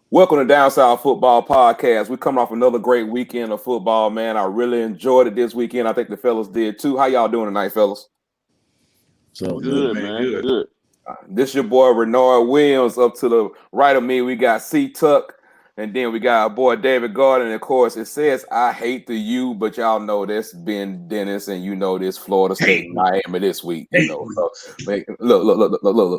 Welcome to Down South Football Podcast. We coming off another great weekend of football, man. I really enjoyed it this weekend. I think the fellas did too. How y'all doing tonight, fellas? So Good, man, man. good. Good. This your boy Renard Williams. Up to the right of me, we got C Tuck, and then we got our boy David Gordon. And of course, it says I hate the U, but y'all know this Ben Dennis, and you know this Florida State, Miami this week. So look.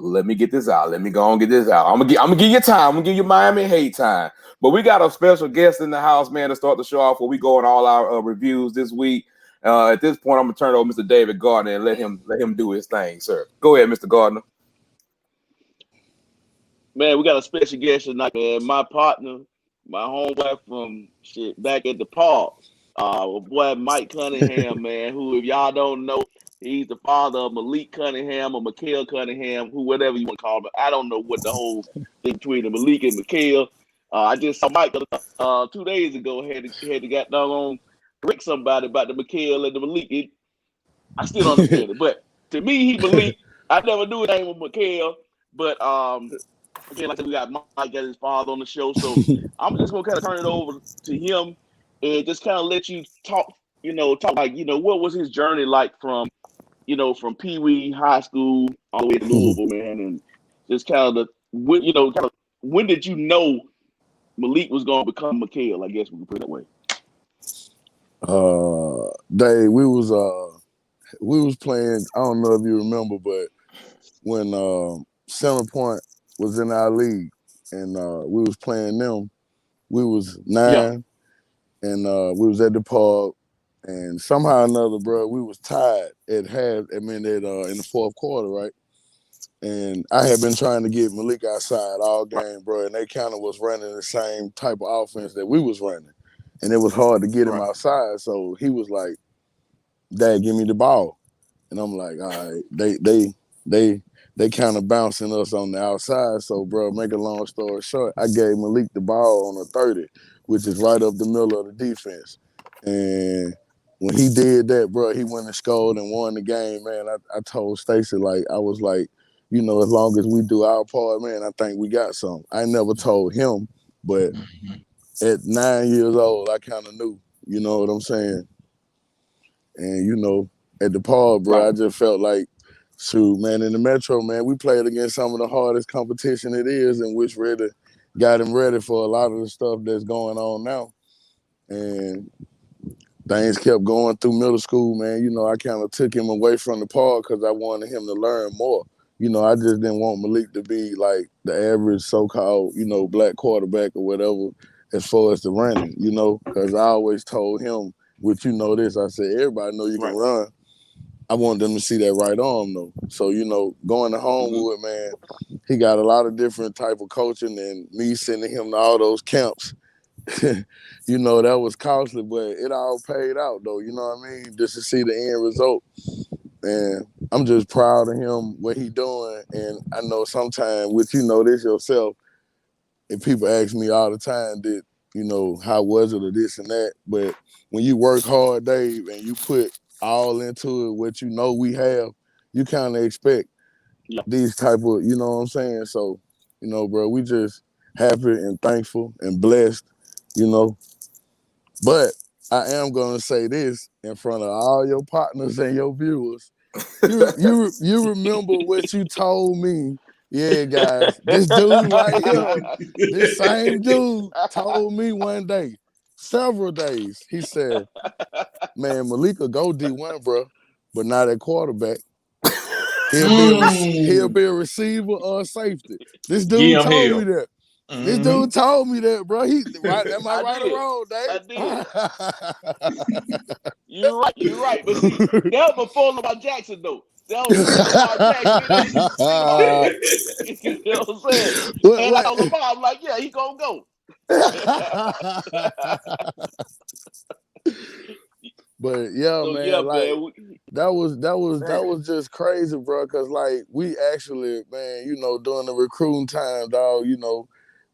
Let me get this out. Let me go and get this out. I'm gonna give you time. I'm gonna give you Miami hate time. But we got a special guest in the house, man, to start the show off. Where we go on all our reviews this week. At this point, I'm gonna turn it over to Mr. David Gardner and let him do his thing, sir. Go ahead, Mr. Gardner. Man, we got a special guest tonight, man. My partner, my homeboy from shit back at the park. Boy Mike Cunningham, man, who if y'all don't know, he's the father of Malik Cunningham or Michael Cunningham, who whatever you want to call him. I don't know what the whole thing between the Malik and Michael. I just saw Mike 2 days ago had to got down on correct somebody about the Michael and the Malik. I still don't understand it, but to me, he Malik. I never knew his name was Michael, but again, like I said, we got Mike got his father on the show, so I'm just gonna kind of turn it over to him and just kind of let you talk. Talk like what was his journey like from from Pee Wee High School all the way to Louisville, man, and just kind of when did you know Malik was gonna become Mikhail? I guess we can put it that way. Dave, we was playing. I don't know if you remember, but when Center Point was in our league and we was playing them, we was Yeah, 9 and we was at the park and somehow or another, bro, we was tied at half. I mean, in the fourth quarter, right? And I had been trying to get Malik outside all game, bro, and they kind of was running the same type of offense that we was running, and it was hard to get him right. outside. So he was like, "Dad, give me the ball," and I'm like, "All right." They kind of bouncing us on the outside. So, bro, make a long story short, I gave Malik the ball on a 30, which is right up the middle of the defense, and when he did that, bro, he went and scored and won the game, man. I told Stacy, like, I was like, as long as we do our part, man, I think we got some. I never told him, but at 9 years old, I kind of knew, you know what I'm saying? And, at the park, bro, Right. I just felt like, shoot, man, in the Metro, man, we played against some of the hardest competition it is, and which really got him ready for a lot of the stuff that's going on now. And things kept going through middle school, man. I kind of took him away from the park because I wanted him to learn more. I just didn't want Malik to be like the average so-called, black quarterback or whatever as far as the running, because I always told him, which this, I said, everybody know you can Right. run. I want them to see that right arm, though. So, going to Mm-hmm. Homewood, man, he got a lot of different type of coaching and me sending him to all those camps. That was costly, but it all paid out though. You know what I mean? Just to see the end result. And I'm just proud of him, what he doing. And I know sometimes, which this yourself, and people ask me all the time that, how was it or this and that. But when you work hard, Dave, and you put all into it, what we have, you kind of expect Yeah. these type of, you know what I'm saying? So, bro, we just happy and thankful and blessed, you know. But I am gonna say this in front of all your partners and your viewers. You remember what you told me? Yeah, guys, this dude right here, this same dude told me one day, several days. He said, "Man, Malika go D1, bro, but not at quarterback. He'll be a receiver or a safety." This dude Give him told me hell. that. This Mm-hmm. dude told me that, bro. He right. Am I I right or did. wrong, I did. Dave? You're right. You're right. But see, that was before Lamar Jackson, though. That was before Lamar Jackson. You know what I'm saying? And I told what? Lamar, I'm like, yeah, he gonna go. But yeah, So yeah, man, like man. that Man. was just crazy, bro. Cause like we actually, man, during the recruiting time, dog,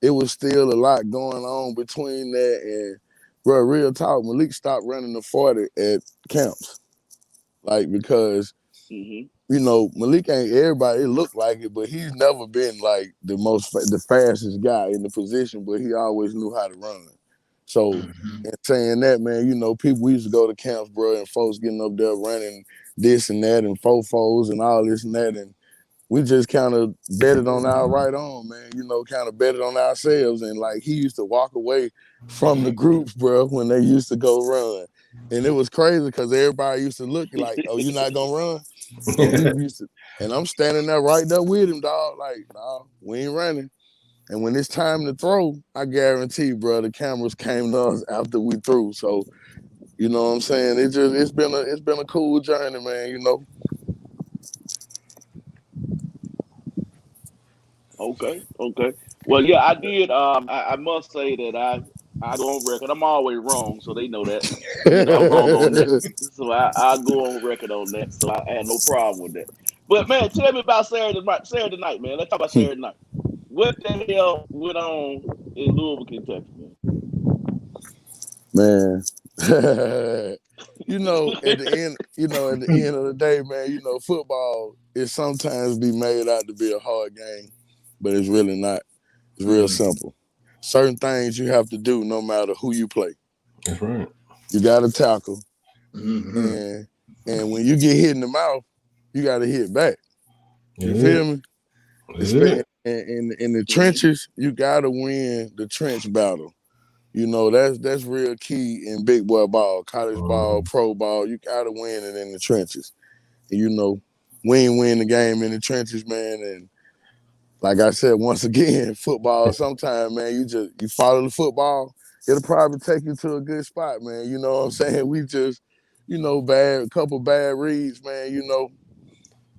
it was still a lot going on between that and, bro, real talk. Malik stopped running the 40 at camps, like because Mm-hmm. Malik ain't everybody. It looked like it, but he's never been like the fastest guy in the position. But he always knew how to run. So, in saying that, man, people we used to go to camps, bro, and folks getting up there running this and that and fofos and all this and that, and we just kind of betted on our right on, man. Kind of betted on ourselves, and like he used to walk away from the groups, bro, when they used to go run. And it was crazy because everybody used to look like, "Oh, you not gonna run?" And he used to, and I'm standing there right there with him, dog. Like, nah, we ain't running. And when it's time to throw, I guarantee, bro, the cameras came to us after we threw. So, you know what I'm saying? It's been a cool journey, man. Okay. Well, yeah, I did. I must say that I go on record. I'm always wrong, so they know that. I'm wrong on that. So I go on record on that. So I had no problem with that. But man, tell me about Saturday night, man. Let's talk about Saturday night. What the hell went on in Louisville, Kentucky, man? Man. At the end of the day, man, football is sometimes be made out to be a hard game, but it's really not. It's real simple. Certain things you have to do no matter who you play. That's right. You got to tackle, and when you get hit in the mouth, you got to hit back. You feel me? In the trenches, you got to win the trench battle. That's real key in big boy ball, college ball, pro ball. You got to win it in the trenches. And, we ain't win the game in the trenches, man. And like I said, once again, football, sometimes, man, you follow the football, it'll probably take you to a good spot, man. You know what I'm saying? We just, couple bad reads, man,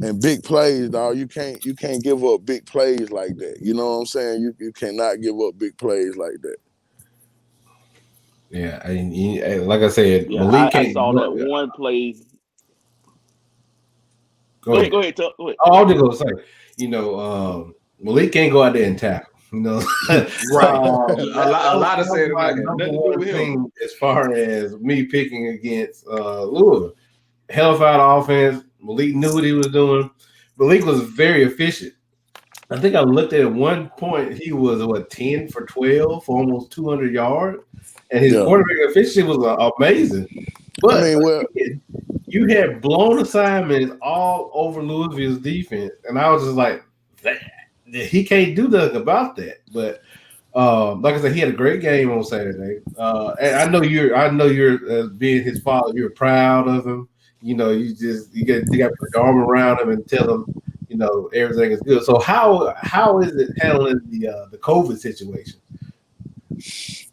and big plays, dog. You can't give up big plays like that. You know what I'm saying? You cannot give up big plays like that. Yeah, like I said, Yeah, Malik I can't. saw that one play. Go ahead. Go ahead, Tuck. Go ahead. Oh, I was just gonna say, Malik can't go out there and tackle. Right. A lot of said my it had number nothing to do one with him. thing as far as me picking against Louisville. Hellified offense. Malik knew what he was doing. Malik was very efficient. I think I looked at one point, he was 10 for 12 for almost 200 yards, and his quarterback efficiency was amazing. But you had blown assignments all over Louisville's defense, and I was just like, he can't do nothing about that. But like I said, he had a great game on Saturday, and I know you're being his father, you're proud of him. You got to put your arm around him and tell him, everything is good. So how is it handling the COVID situation?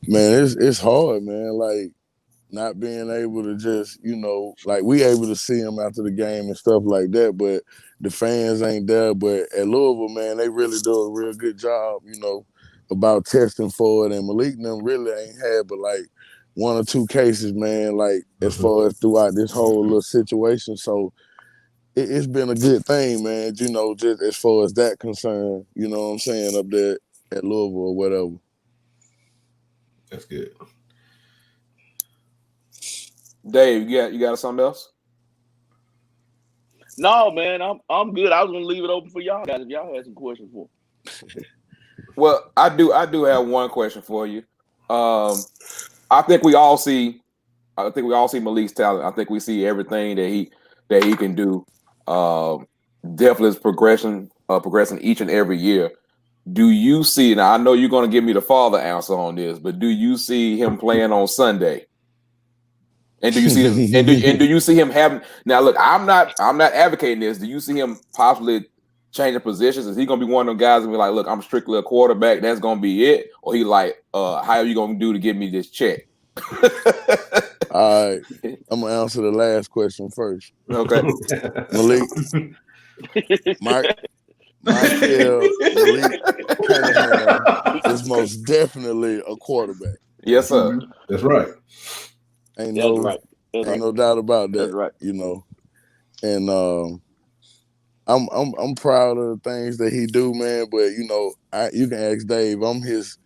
Man, it's hard, man. Like not being able to just, like we able to see him after the game and stuff like that, but the fans ain't there. But at Louisville, man, they really do a real good job, about testing for it. And Malik and them really ain't had but like one or two cases, man, like as far as throughout this whole little situation. So it's been a good thing, man, just as far as that concerned, you know what I'm saying, up there at Louisville or whatever. That's good. Dave, you got something else? No, man, I'm good. I was gonna leave it open for y'all guys if y'all had some questions for me. Well, I do have one question for you. I think we all see Malik's talent. I think we see everything that he can do. Definitely is progressing each and every year. Do you see, now I know you're going to give me the father answer on this, but do you see him playing on Sunday? And do you see him and do you see him having, now look, I'm not advocating this. Do you see him possibly changing positions? Is he gonna be one of them guys and be like, look, I'm strictly a quarterback, that's gonna be it? Or he like, how are you gonna do to give me this check? All right. I'm gonna answer the last question first. Okay. Malik. Michael Malik Cunningham is most definitely a quarterback. Yes, sir. That's right. Ain't no doubt about that. That's right. And I'm proud of the things that he do, man. But you can ask Dave. I'm his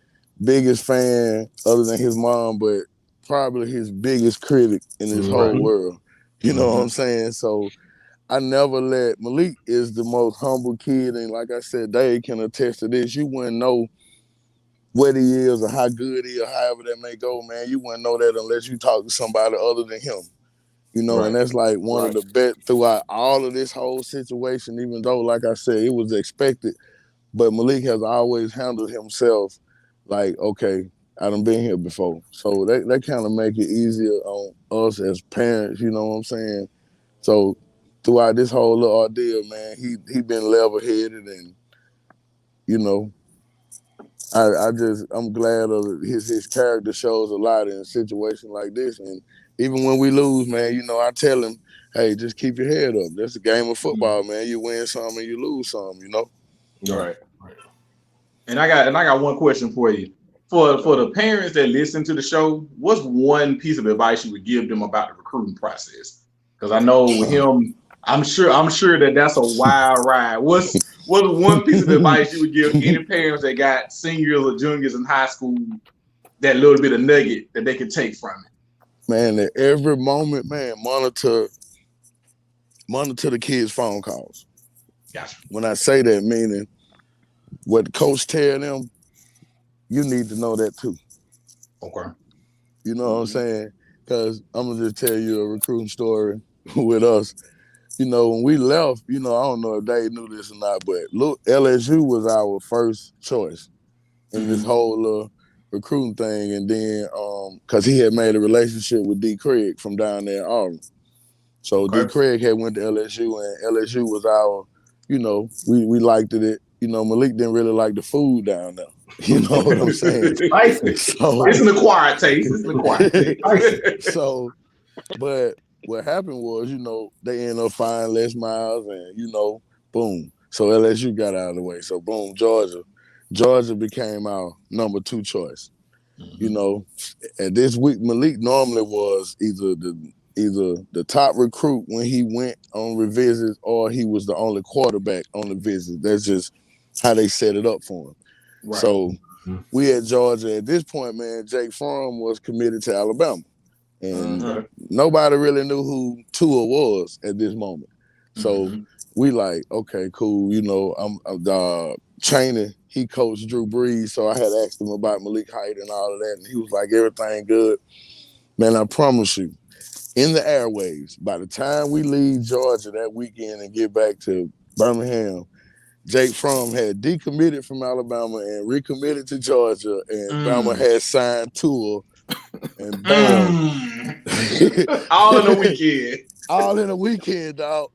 biggest fan, other than his mom, but probably his biggest critic in this whole world. You know what I'm saying? So I never let Malik is the most humble kid, and like I said, Dave can attest to this. You wouldn't know what he is or how good he is, or however that may go, man. You wouldn't know that unless you talk to somebody other than him. And that's like one of the best throughout all of this whole situation, even though, like I said, it was expected. But Malik has always handled himself like, okay, I done been here before. So that kind of make it easier on us as parents, you know what I'm saying? So throughout this whole little ordeal, man, he been level-headed and, I'm glad of his character shows a lot in a situation like this. And even when we lose, man, I tell him, hey, just keep your head up. That's a game of football, man. You win some and you lose some, Right. And I got one question for you. For the parents that listen to the show, what's one piece of advice you would give them about the recruiting process? Because I know with him, I'm sure that's a wild ride. What's one piece of advice you would give any parents that got seniors or juniors in high school, that little bit of nugget that they can take from it? Man, at every moment, man, monitor the kids' phone calls. Gotcha. When I say that, meaning what the coach tell them, you need to know that too. Okay. You know what I'm saying? Because I'm going to just tell you a recruiting story with us. When we left, I don't know if they knew this or not, but look, LSU was our first choice in this whole recruiting thing. And then, because he had made a relationship with D. Craig from down there in Auburn. So D. Craig had went to LSU, and LSU was our, we liked it. Malik didn't really like the food down there. You know what I'm saying? So, it's an acquired taste. So, but what happened was, they ended up finding Les Miles and, boom. So LSU got out of the way. So boom, Georgia became our number 2 choice. And this week, Malik normally was either the top recruit when he went on revisits, or he was the only quarterback on the visit. That's just how they set it up for him. Right. So we at Georgia at this point, man, Jake Fromm was committed to Alabama. And nobody really knew who Tua was at this moment. So we like, okay, cool. I'm training. He coached Drew Brees, so I had asked him about Malik height and all of that, and he was like, everything good. Man, I promise you, in the airwaves, by the time we leave Georgia that weekend and get back to Birmingham, Jake Fromm had decommitted from Alabama and recommitted to Georgia, and Bama had signed Tua. And bam. All in a weekend. All in a weekend, dog.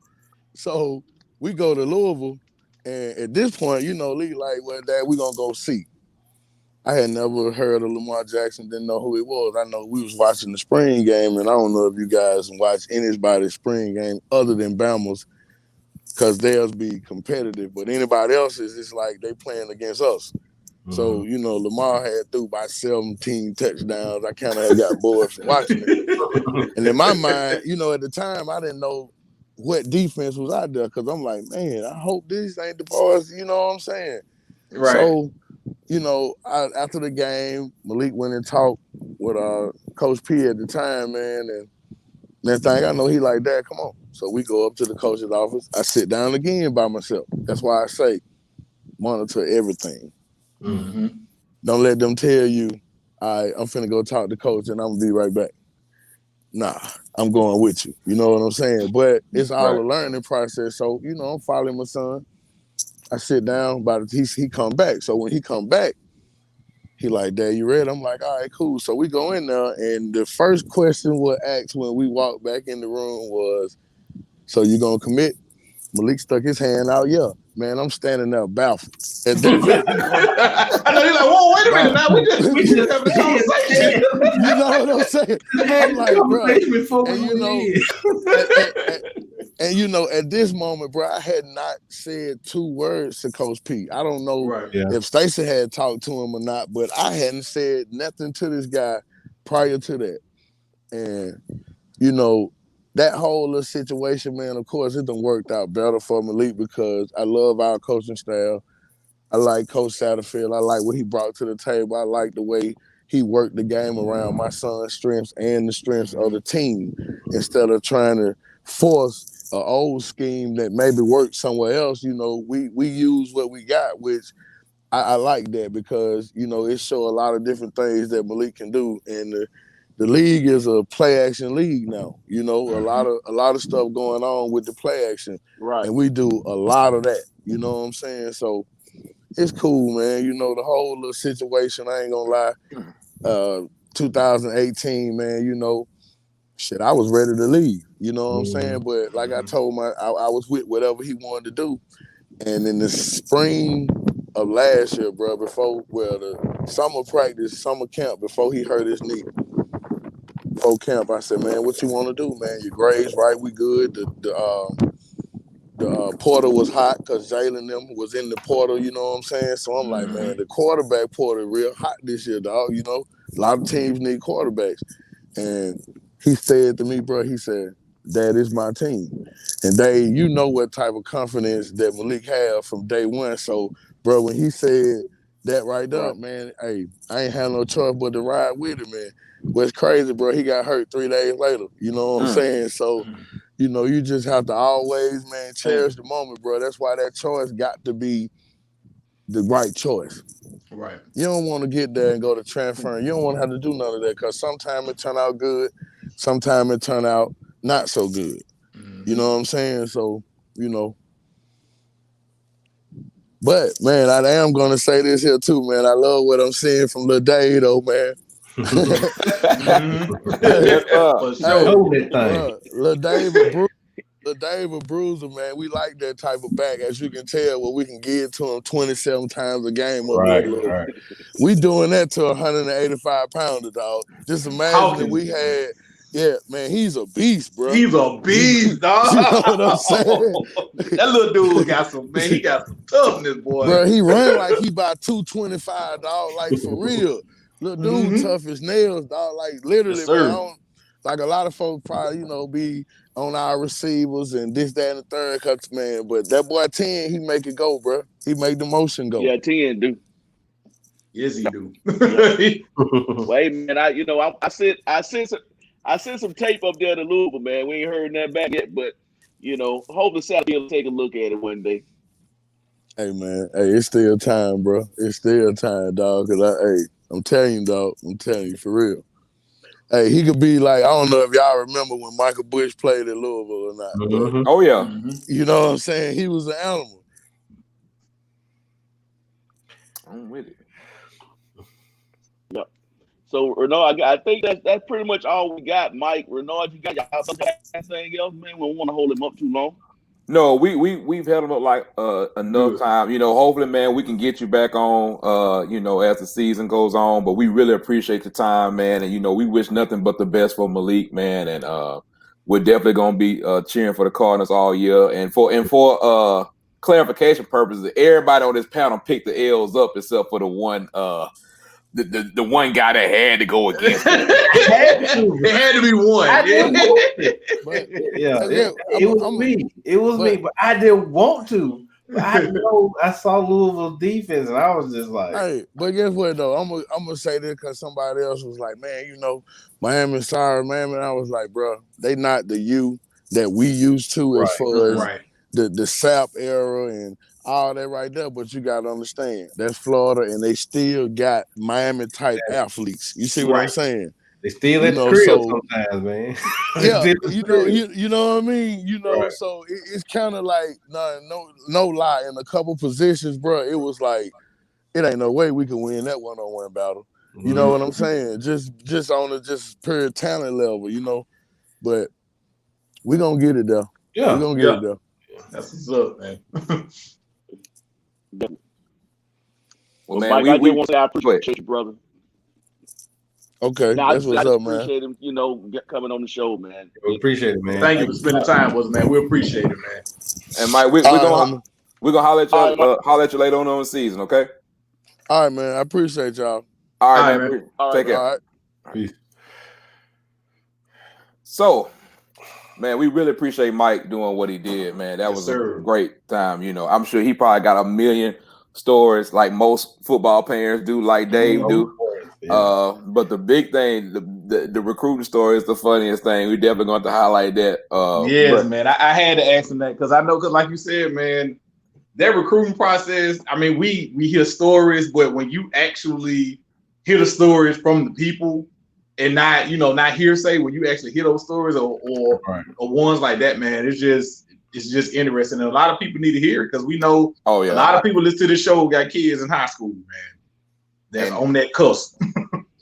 So we go to Louisville, and at this point, Lee like, well, Dad, we gonna go see. I had never heard of Lamar Jackson, didn't know who he was. I know we was watching the spring game, and I don't know if you guys watch anybody's spring game other than Bama's, because theirs be competitive, but anybody else's, it's like they playing against us. So, Lamar had threw by 17 touchdowns. I kind of had got bored from watching it. And in my mind, at the time, I didn't know what defense was out there, because I'm like, man, I hope this ain't the boys, you know what I'm saying? Right. So, after the game, Malik went and talked with Coach P at the time, man, and next thing I know, he like, Dad, come on. So we go up to the coach's office. I sit down again by myself. That's why I say monitor everything. Don't let them tell you, all right, I'm finna go talk to coach and I'm gonna be right back. Nah, I'm going with you. You know what I'm saying? But it's all a learning process. So, I'm following my son. I sit down, he come back. So when he come back, he like, Dad, you ready? I'm like, all right, cool. So we go in there, and the first question was asked when we walked back in the room was, so you gonna commit? Malik stuck his hand out, yeah. Man, I'm standing there baffled. At that very point. I know you're like, whoa, wait a minute, now we just having a conversation. You know what I'm saying? I'm like, bro. At this moment, bro, I had not said 2 words to Coach P. I don't know if Stacey had talked to him or not, but I hadn't said nothing to this guy prior to that. And, that whole little situation, man, of course, it done worked out better for Malik because I love our coaching staff. I like Coach Satterfield. I like what he brought to the table. I like the way he worked the game around my son's strengths and the strengths of the team instead of trying to force old scheme that maybe worked somewhere else, you know, we use what we got, which I like that because, you know, it show a lot of different things that Malik can do. And the league is a play action league now. You know, a lot of stuff going on with the play action. Right. And we do a lot of that. You know what I'm saying? So it's cool, man. You know, the whole little situation, I ain't gonna lie. 2018, man, you know, shit, I was ready to leave. You know what I'm saying? But like I told I was with whatever he wanted to do. And in the spring of last year, bro, before the summer camp, before he hurt his knee, before camp, I said, man, what you want to do, man? Your grades right, we good. The portal was hot because Jalen them was in the portal, you know what I'm saying? So I'm like, man, the quarterback portal real hot this year, dog. You know, a lot of teams need quarterbacks. And he said to me, bro, he said, that is my team. And you know what type of confidence that Malik had from day one. So, bro, when he said that right up, man, hey, I ain't had no choice but to ride with him, man. What's crazy, bro, he got hurt 3 days later. You know what I'm saying? So, you know, you just have to always, man, cherish the moment, bro. That's why that choice got to be the right choice. Right. You don't want to get there and go to transfer. You don't want to have to do none of that because sometimes it turn out good, sometimes it turn out not so good. You know what I'm saying? So, you know. But, man, I am going to say this here, too, man. I love what I'm seeing from Lil Dave, though, man. For sure. Lil Dave a bruiser, man. We like that type of back. As you can tell, what we can give to him 27 times a game up there. Right. We doing that to a 185-pounder, dog. Just imagine if we had... Yeah, man, he's a beast, bro. He's a beast, dog. You know what I'm saying? That little dude got some, man, he got some toughness, boy. Bro, he run like he about 225, dog, like for real. Little dude tough as nails, dog, like literally, man. Like a lot of folks probably, you know, be on our receivers and this, that, and the third cuts, man. But that boy 10, he make it go, bro. He make the motion go. Yeah, 10 do. Yes, he do. Wait, man, I sent some tape up there to Louisville, man. We ain't heard that back yet, but you know, hopefully Saturday will take a look at it one day. Hey, man, it's still time, bro. It's still time, dog. Cause I'm telling you, dog. I'm telling you for real. Hey, he could be like, I don't know if y'all remember when Michael Bush played at Louisville or not. But, oh yeah, you know what I'm saying? He was an animal. I'm with it. Yep. So Renard, I think that's pretty much all we got. Mike, Renard, you got anything else, man? We don't want to hold him up too long. No, we've held him up like enough time. You know, hopefully, man, we can get you back on. You know, as the season goes on. But we really appreciate the time, man, and you know, we wish nothing but the best for Malik, man, and we're definitely gonna be cheering for the Cardinals all year. And for clarification purposes, everybody on this panel picked the L's up except for the one. The one guy that had to go against it. It had to be one. It was me. It was me, but I didn't want to. I saw Louisville defense, and I was just like, hey, but guess what though? I'm gonna say this because somebody else was like, man, you know, Miami, sorry, man. And I was like, bro, they not the U that we used to as far as the SAP era and all that right there, but you gotta understand that's Florida, and they still got Miami type athletes. You see what I'm saying? They still at the crib sometimes, man. Yeah, you know what I mean. You know, so it's kind of like no lie. In a couple positions, bro, it was like it ain't no way we can win that one-on-one battle. You know what I'm saying? Just on a pure talent level, you know. But we gonna get it there. Yeah, we gonna get it there. That's what's up, man. Well, man, Mike, I want to say I appreciate you, brother. Okay, that's what's up, man. Appreciate him, you know, coming on the show, man. We appreciate it, man. Thank you for spending time with us, man. We appreciate it, man. And Mike, we're gonna holler at you later on the season, okay? All right, man. I appreciate y'all. All right, man. Take care. All right. Peace. So, man, we really appreciate Mike doing what he did, man. That was a great time. You know, I'm sure he probably got a million stories like most football parents do, like Dave do. Yeah. But the big thing, the recruiting story is the funniest thing. We definitely going to highlight that. Yes, But man. I had to ask him that because I know, because like you said, man, that recruiting process. I mean, we hear stories, but when you actually hear the stories from the people and not hearsay, when you actually hear those stories or ones like that, man, it's just interesting. And a lot of people need to hear it because we know a lot of people listen to this show got kids in high school, man. That's on that cusp.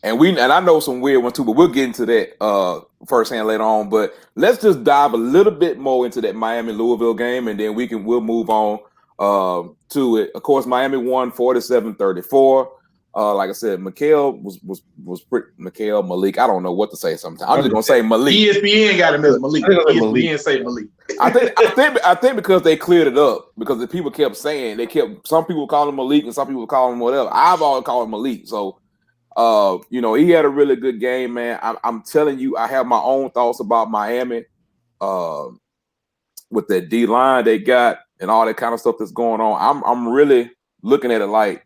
And I know some weird ones too, but we'll get into that firsthand later on. But let's just dive a little bit more into that Miami Louisville game, and then we'll move on to it. Of course, Miami won 47-34. Like I said, Malik. I don't know what to say sometimes. I'm just gonna say Malik. ESPN got him as Malik. ESPN say Malik. I think because they cleared it up, because the people kept saying, some people call him Malik and some people call him whatever. I've always called him Malik. So he had a really good game, man. I'm telling you, I have my own thoughts about Miami with that D line they got and all that kind of stuff that's going on. I'm really looking at it like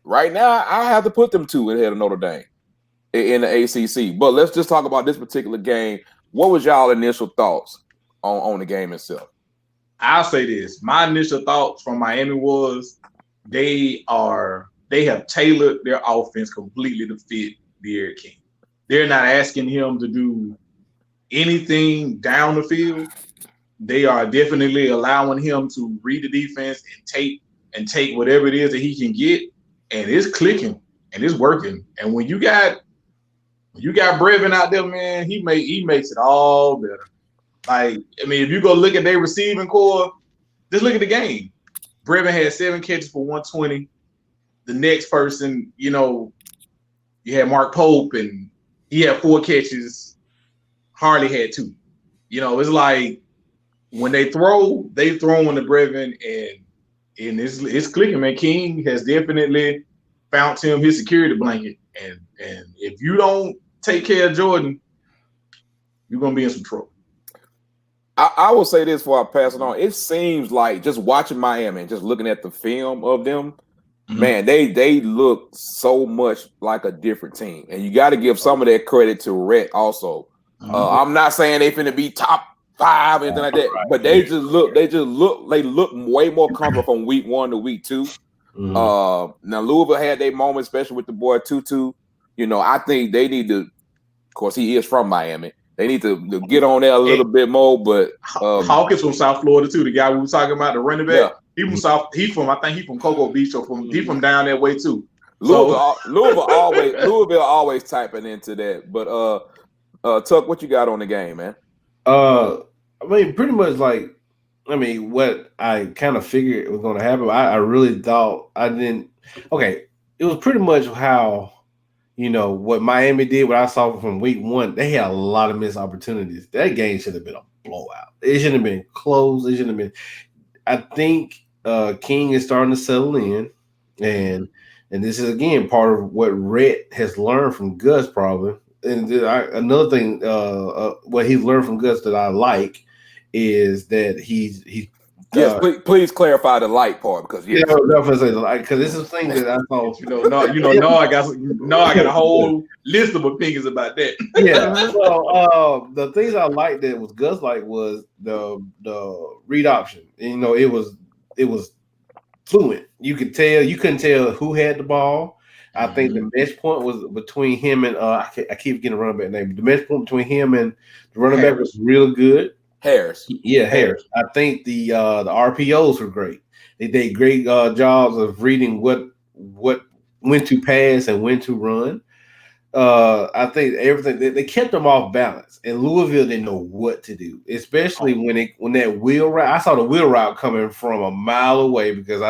right now I have to put them 2 ahead of Notre Dame in the ACC. But let's just talk about this particular game. What was y'all initial thoughts on the game itself? I'll say this. My initial thoughts from Miami was they have tailored their offense completely to fit De'Aaron King. They're not asking him to do anything down the field. They are definitely allowing him to read the defense and take whatever it is that he can get, and it's clicking and it's working. And when you got Brevin out there, man, he makes it all better. Like, I mean, if you go look at their receiving core, just look at the game. Brevin had 7 catches for 120. The next person, you had Mark Pope, and he had 4 catches. Harley had 2. It's like when they throw in the Brevin, and it's clicking, man. King has definitely found him his security blanket, and if you don't take care of Jordan, you're gonna be in some trouble. I will say this before I pass it on. It seems like, just watching Miami and just looking at the film of them, man, they look so much like a different team, and you got to give some of that credit to Rhett also. I'm not saying they finna be top 5 or anything like that, but they look way more comfortable from week 1 to week 2. Now Louisville had their moment, especially with the boy Tutu. I think they need to. Of course, he is from Miami. They need to get on there a little bit more. But Hawkins from South Florida too. The guy we were talking about, the running back. Yeah. He from South. I think he's from Cocoa Beach, or he from down that way too. Louisville always typing into that. But Tuck, what you got on the game, man? I mean, pretty much what I kind of figured was going to happen. I really thought I didn't. Okay, it was pretty much how, what Miami did, what I saw from week 1. They had a lot of missed opportunities. That game should have been a blowout. It shouldn't have been close. It shouldn't have been. I think King is starting to settle in, and this is again part of what Rhett has learned from Gus, probably. And another thing, what he's learned from Gus that I like is that he's yes. Please clarify the light part, because because this is a thing that I thought. I got a whole list of opinions about that. Yeah. So the things I liked that was Gus like was the read option. It was fluent. You couldn't tell who had the ball. I think the mesh point was between him and I keep getting a running back name. The mesh point between him and the running back was real good. Harris. Yeah, Harris. I think the RPOs were great. They did great jobs of reading when to pass and when to run. I think everything they kept them off balance, and Louisville didn't know what to do, especially when that wheel route. I saw the wheel route coming from a mile away because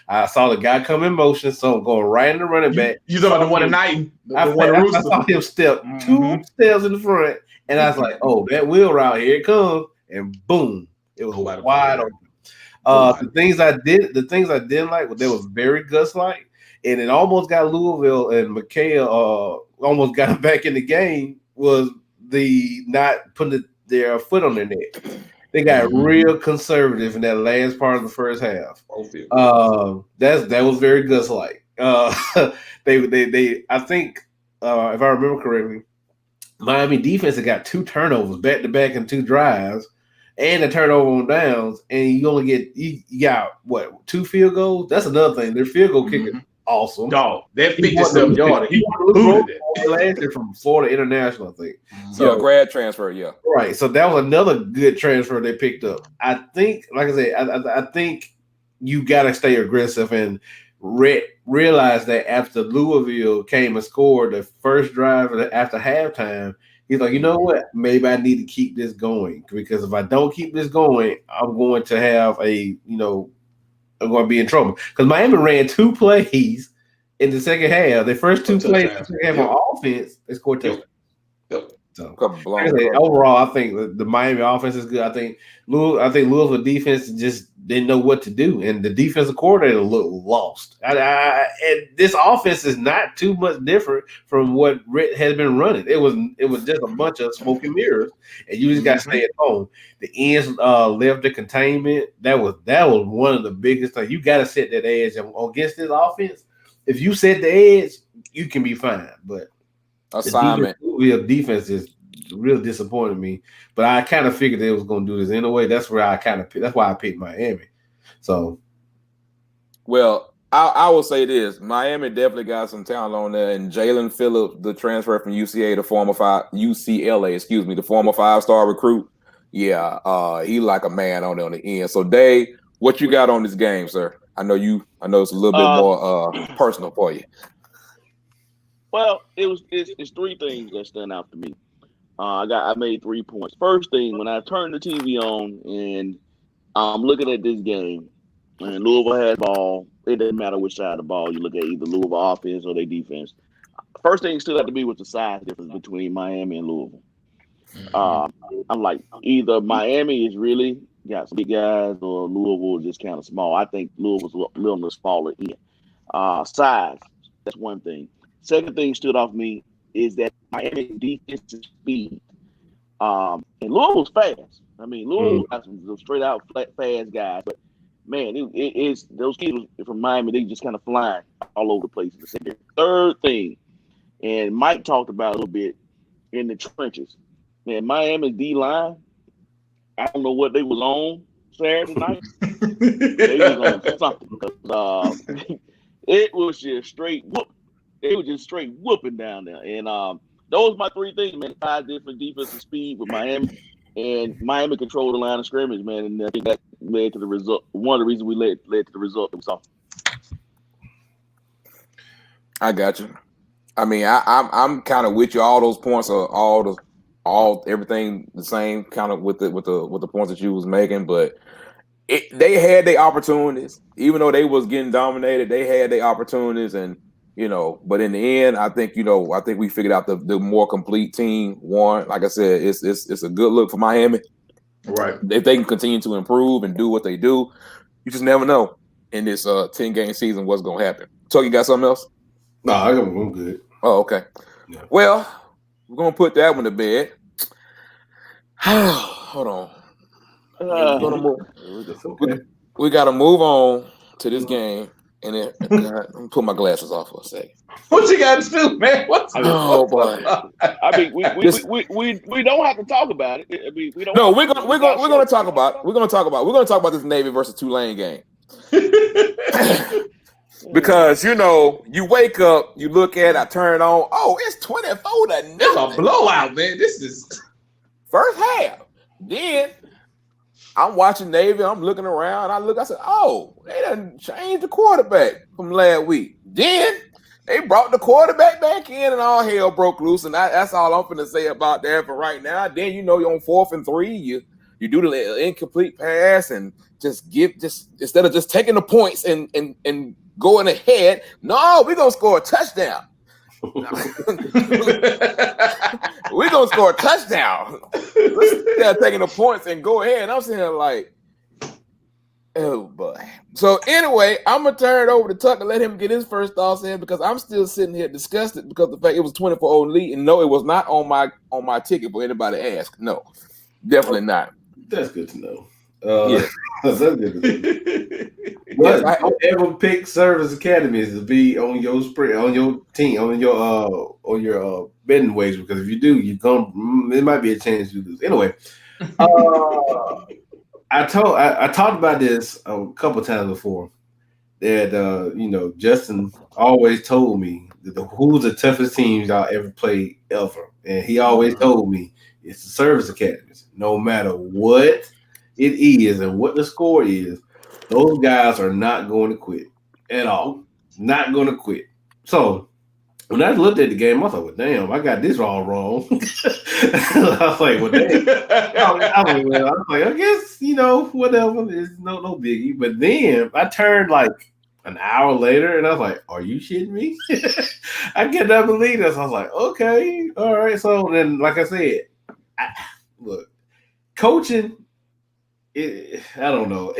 I saw the guy come in motion, so I'm going right in the running back. You talking about the one tonight? I saw him step 2 steps in the front, and I was like, "Oh, that wheel route, here it comes!" And boom, it was wide open. The things I didn't like, they was very Gus-like, and it almost got Louisville and McKay almost got him back in the game, was the not putting their foot on their neck. They got real conservative in that last part of the first half. That was very Gus-like. They I think if I remember correctly, Miami defense had got 2 turnovers back to back in 2 drives, and a turnover on downs, and you only get you got what 2 field goals. That's another thing. Their field goal kicker, awesome. Dog, that 57-yarder, he booted it. Last year from Florida International, I think. So grad transfer, yeah. Right. So that was another good transfer they picked up. I think, like I said, I think you got to stay aggressive and realize that after Louisville came and scored the first drive after halftime, he's like, you know what? Maybe I need to keep this going, because if I don't keep this going, I'm going to have I'm going to be in trouble. Because Miami ran 2 plays in the second half. Their first 2 plays in the second half on offense, they scored touchdowns. So, like I say, overall, I think the Miami offense is good. I think Louisville defense just didn't know what to do, and the defensive coordinator looked lost. And this offense is not too much different from what Ritt has been running. It was just a bunch of smoke and mirrors, and you just got to stay at home. The ends left the containment. That was one of the biggest things. You got to set that edge against this offense. If you set the edge, you can be fine, but. Assignment. The defense is real disappointed me, but I kind of figured they was going to do this anyway. That's why I picked Miami. So, well, I will say this: Miami definitely got some talent on there, and Jalen Phillips, the transfer from UCLA, the former 5-star recruit. Yeah, he like a man on the end. So, Dave, what you got on this game, sir? I know it's a little bit more personal for you. Well, it's 3 things that stand out to me. I made 3 points. First thing, when I turned the TV on and I'm looking at this game, and Louisville had ball, it doesn't matter which side of the ball you look at, either Louisville offense or their defense. First thing stood out to me was the size difference between Miami and Louisville. I'm like, either Miami is really got some big guys, or Louisville is just kind of small. I think Louisville's a little bit smaller in size. That's one thing. Second thing stood off me is that Miami defensive speed. And Louisville's fast. I mean, Louisville got some straight out fast guys, but man, it's those kids from Miami, they just kind of flying all over the place in the secondary. Third thing, and Mike talked about a little bit in the trenches. Man, Miami D-line, I don't know what they was on Saturday night. They was on something, because it was just straight whoop. They were just straight whooping down there. And those are my 3 things, man. 5 different defensive speed with Miami. And Miami controlled the line of scrimmage, man. And I think that led to the result. One of the reasons we led to the result that we saw. I got you. I mean, I'm kind of with you. All those points are everything the same, kind of with the points that you was making, but they had their opportunities. Even though they was getting dominated, they had their opportunities, and but in the end, I think we figured out the more complete team won. Like I said, it's a good look for Miami. Right. If they can continue to improve and do what they do, you just never know in this 10-game season what's gonna happen. So you got something else? No, I'm good. Oh, okay. Yeah. Well, we're gonna put that one to bed. Hold on. We gotta move on to this game. And then let me put my glasses off for a second. What you got to do, man? Oh boy! I mean, we don't have to talk about it. I mean, we don't. No, we're gonna talk about. We're gonna talk about this Navy versus Tulane game. Because you wake up, you look at, I turn on. Oh, it's 24-0. It's a blowout, man. This is first half. Then I'm watching Navy. I'm looking around. I said, oh, they done changed the quarterback from last week. Then they brought the quarterback back in, and all hell broke loose. And that's all I'm finna say about that for right now. Then you're on 4th and 3, you do the incomplete pass and just instead of just taking the points and going ahead. No, we're gonna score a touchdown. We're gonna score a touchdown. Instead of taking the points and go ahead. And I'm sitting here like, oh boy. So anyway, I'm gonna turn it over to Tuck and let him get his first thoughts in, because I'm still sitting here disgusted because of the fact it was 24-0 lead, and no, it was not on my ticket for anybody to ask. No, definitely not. That's good to know. Yeah. That's good. But don't ever pick service academies to be on your on your team, on your betting wager, because if you do, it might be a chance you lose. Anyway, I talked about this a couple times before. That Justin always told me that who's the toughest teams y'all ever played ever, and he always told me it's the service academies. No matter what it is and what the score is, those guys are not going to quit at all. Not going to quit. So when I looked at the game, I thought, well, damn, I got this all wrong. I was like, well, damn. I was like, I guess, whatever. It's no biggie. But then I turned like an hour later and I was like, are you shitting me? I cannot believe this. I was like, okay, all right. So then, like I said, look, coaching, I don't know.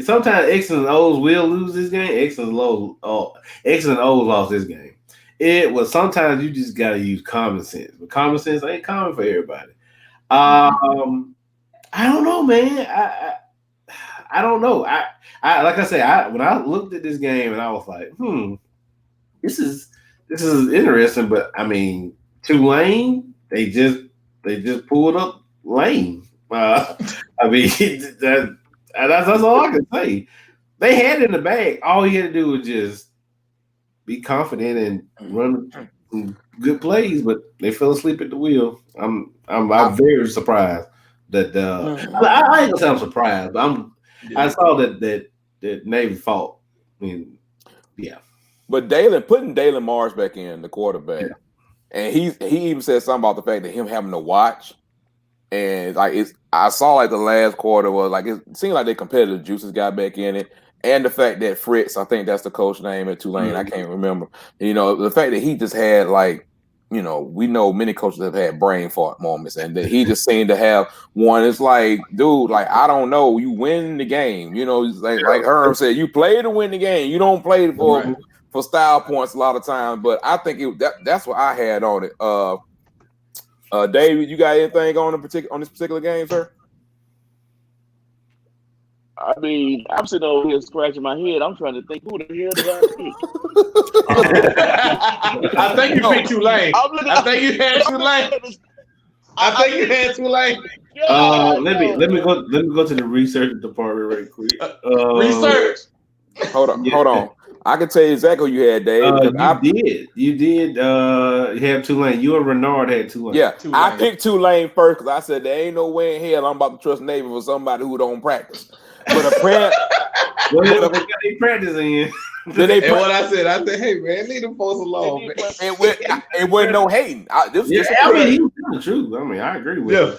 Sometimes X and O's will lose this game. X and O's lost this game. It was sometimes you just gotta use common sense, but common sense ain't common for everybody. I don't know, man. I don't know. I like I said, when I looked at this game and I was like, this is interesting. But I mean, Tulane, they just pulled up lame. I mean, that's all I can say. They had it in the bag. All you had to do was just be confident and run some good plays, but they fell asleep at the wheel. I'm very surprised that I ain't gonna say I'm surprised, but I saw that Navy fought. I mean, yeah. But putting Dalen Marsh back in, the quarterback, and he even said something about the fact that him having to watch, and I saw like the last quarter was like it seemed like the competitive juices got back in it. And the fact that Fritz, I think that's the coach name at Tulane, I can't remember. The fact that he just had we know many coaches have had brain fart moments, and that he just seemed to have one. It's like, dude, I don't know, you win the game. Like Herm said, you play to win the game. You don't play for style points a lot of times. But I think that's what I had on it. David, you got anything on this particular game, sir? I mean, I'm sitting over here scratching my head. I'm trying to think, who the hell did I pick? I think you picked Tulane. I think you had Tulane. Let me go to the research department right quick. Research. Hold on. I can tell you exactly who you had, Dave. You did. You have Tulane. You and Renard had Tulane. Yeah, Tulane. I picked Tulane first because I said there ain't no way in hell I'm about to trust Navy for somebody who don't practice. But apparently, what they practicing? And what I said, hey man, leave them folks alone. Man. It wasn't no hating. I mean, he was telling the truth. I mean, I agree with you.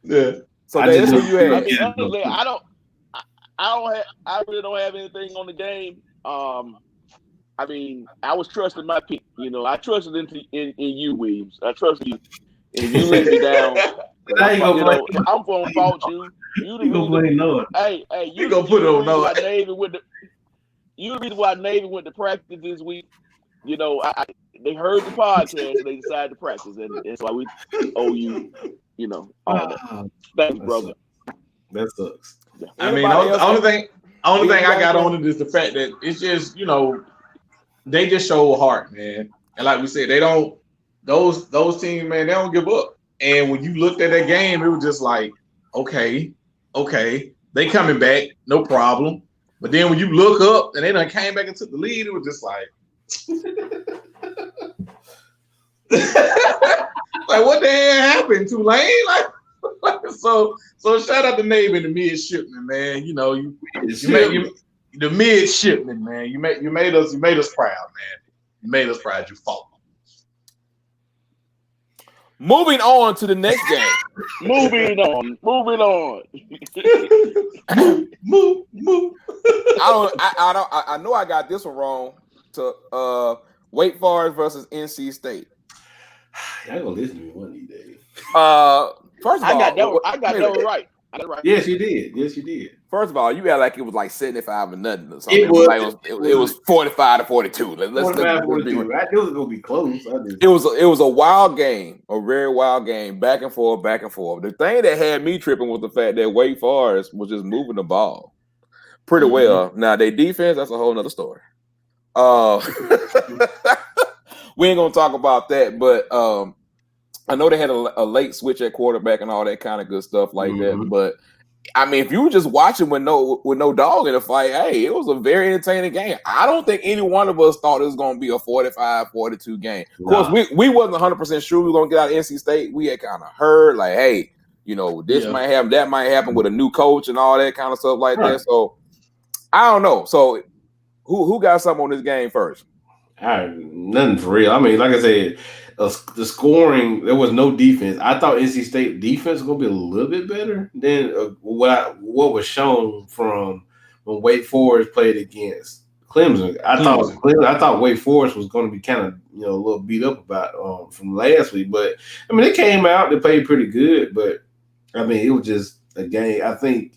Yeah. So that's who you had. I mean, honestly, I really don't have anything on the game. I mean, I was trusting my pick. I trusted in you, Williams. I trusted you. And you let me down. I'm gonna fault you. You gonna blame Lord. Hey, you gonna put it on Lord. You the reason why Navy went to practice this week. They heard the podcast and they decided to practice, and that's why we owe you. All that. Thanks, brother. That sucks. Yeah. I mean, the only thing I got on it is the fact that it's just they just show heart, man. And like we said, they don't. Those teams, man, they don't give up. And when you looked at that game, it was just like, okay, they coming back, no problem. But then when you look up and they done came back and took the lead, it was just like, like what the hell happened, Tulane? So shout out to Navy and the midshipmen, man. The midshipmen, man. You made us proud, man. You made us proud. You fought. Moving on to the next game. Moving on. Move. I know I got this one wrong. To Wake Forest versus NC State. Y'all gonna listen to me one of these days. First of all, I got that one right. Yes, you did. First of all, you act like it was like 75 or nothing or something. It was. Like it was 45-42. Let's 45-42. I knew it was gonna be close. It was a wild game, a very wild game, back and forth, back and forth. The thing that had me tripping was the fact that Wake Forest was just moving the ball pretty well. Now their defense, that's a whole nother story. We ain't gonna talk about that, but I know they had a late switch at quarterback and all that kind of good stuff like that. But I mean, if you were just watching with no dog in the fight, hey, it was a very entertaining game. I don't think any one of us thought it was going to be a 45-42 game. Of course, we wasn't 100% sure we were going to get out of NC State. We had kind of heard like, hey, this might happen, that might happen with a new coach and all that kind of stuff like that. So I don't know. So who got something on this game first? Nothing for real. I mean, like I said, the scoring, there was no defense. I thought NC State defense was going to be a little bit better than what was shown from when Wake Forest played against Clemson. I thought Wake Forest was going to be kind of a little beat up about from last week, but I mean they came out, they played pretty good, but I mean it was just a game. I think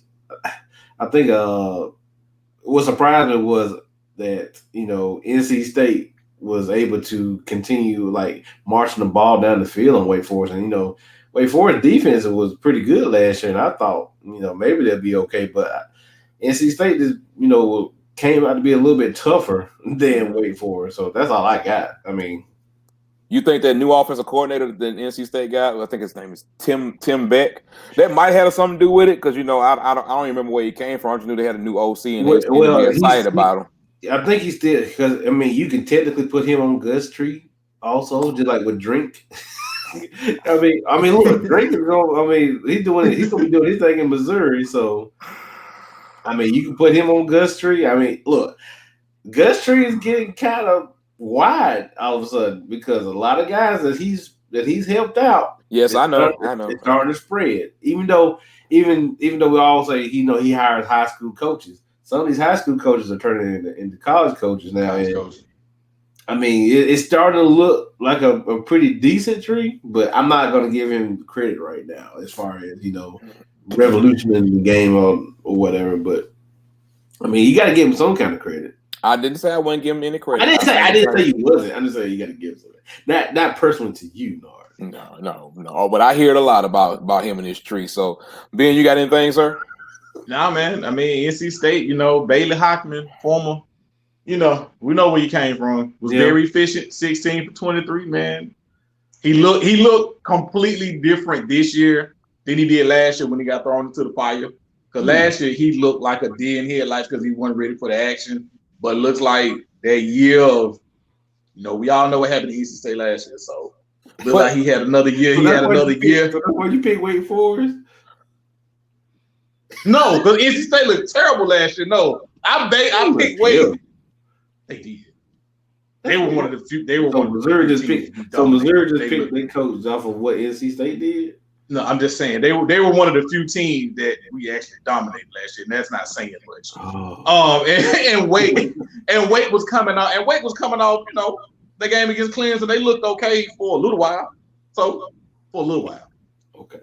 what surprised me was that NC State was able to continue like marching the ball down the field on Wake Forest, and Wake Forest defense was pretty good last year, and I thought maybe they'd be okay, but NC State just came out to be a little bit tougher than Wake Forest, so that's all I got. I mean, you think that new offensive coordinator that NC State got, I think his name is Tim Beck, that might have something to do with it because I don't even remember where he came from. I just knew they had a new OC and they were excited about him. I think he still, because I mean you can technically put him on Gus Tree also, just like with Drink. I mean, look, Drake is going. I mean, he's gonna be doing his thing in Missouri. So, I mean, you can put him on Gus Tree. I mean, look, Gus Tree is getting kind of wide all of a sudden because a lot of guys that he's helped out. Yes, I know. It's starting to spread. Even though we all say he hires high school coaches. Some of these high school coaches are turning into college coaches now. I mean, it's starting to look like a pretty decent tree, but I'm not going to give him credit right now as far as, revolution in the game or whatever. But, I mean, you got to give him some kind of credit. I didn't say I wouldn't give him any credit. I didn't say you wasn't. I'm just saying you got to give him something. Not personally to you, Nard. No. But I hear it a lot about him and his tree. So, Ben, you got anything, sir? Nah, man. I mean, NC State, Bailey Hockman, former, we know where he came from. Was very efficient, 16 for 23, man. He looked completely different this year than he did last year when he got thrown into the fire. Because last year he looked like a deer in headlights because he wasn't ready for the action. But it looks like that year of, we all know what happened to NC State last year. So looks like he had another year. So that's why you pick Wake Forest? No, because NC State looked terrible last year. No, I picked Wake. They did. They were one of the few. They were one of the Missouri just picked. So Missouri just picked their coach off of what NC State did. No, I'm just saying they were one of the few teams that we actually dominated last year, and that's not saying much. And Wake was coming out, the game against Clemson. They looked okay for a little while. So for a little while, okay.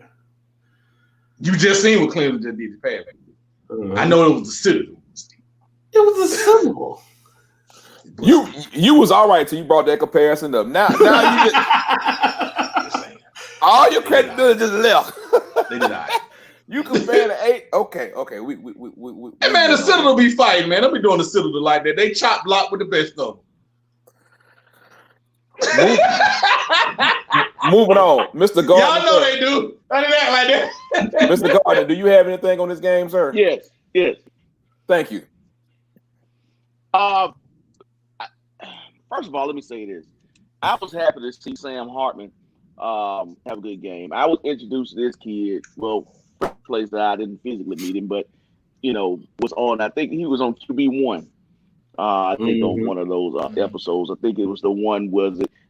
You just seen what Clemson just did to Pat. I know it was the Citadel. It was a Citadel. You was all right till you brought that comparison up. Now you just all your credibility just left. They did not. You compare the 8. Okay. We hey man, the Citadel be fighting, man. Don't be doing the Citadel like that. They chop block with the best of them. Moving on, Mr. Gardner. Y'all know they do. I didn't act like that. Mr. Gardner, do you have anything on this game, sir? Yes. Thank you. First of all, let me say this. I was happy to see Sam Hartman have a good game. I was introduced to this kid, place that I didn't physically meet him, but, was on, I think he was on QB1. I think on one of those episodes. I think it was the one,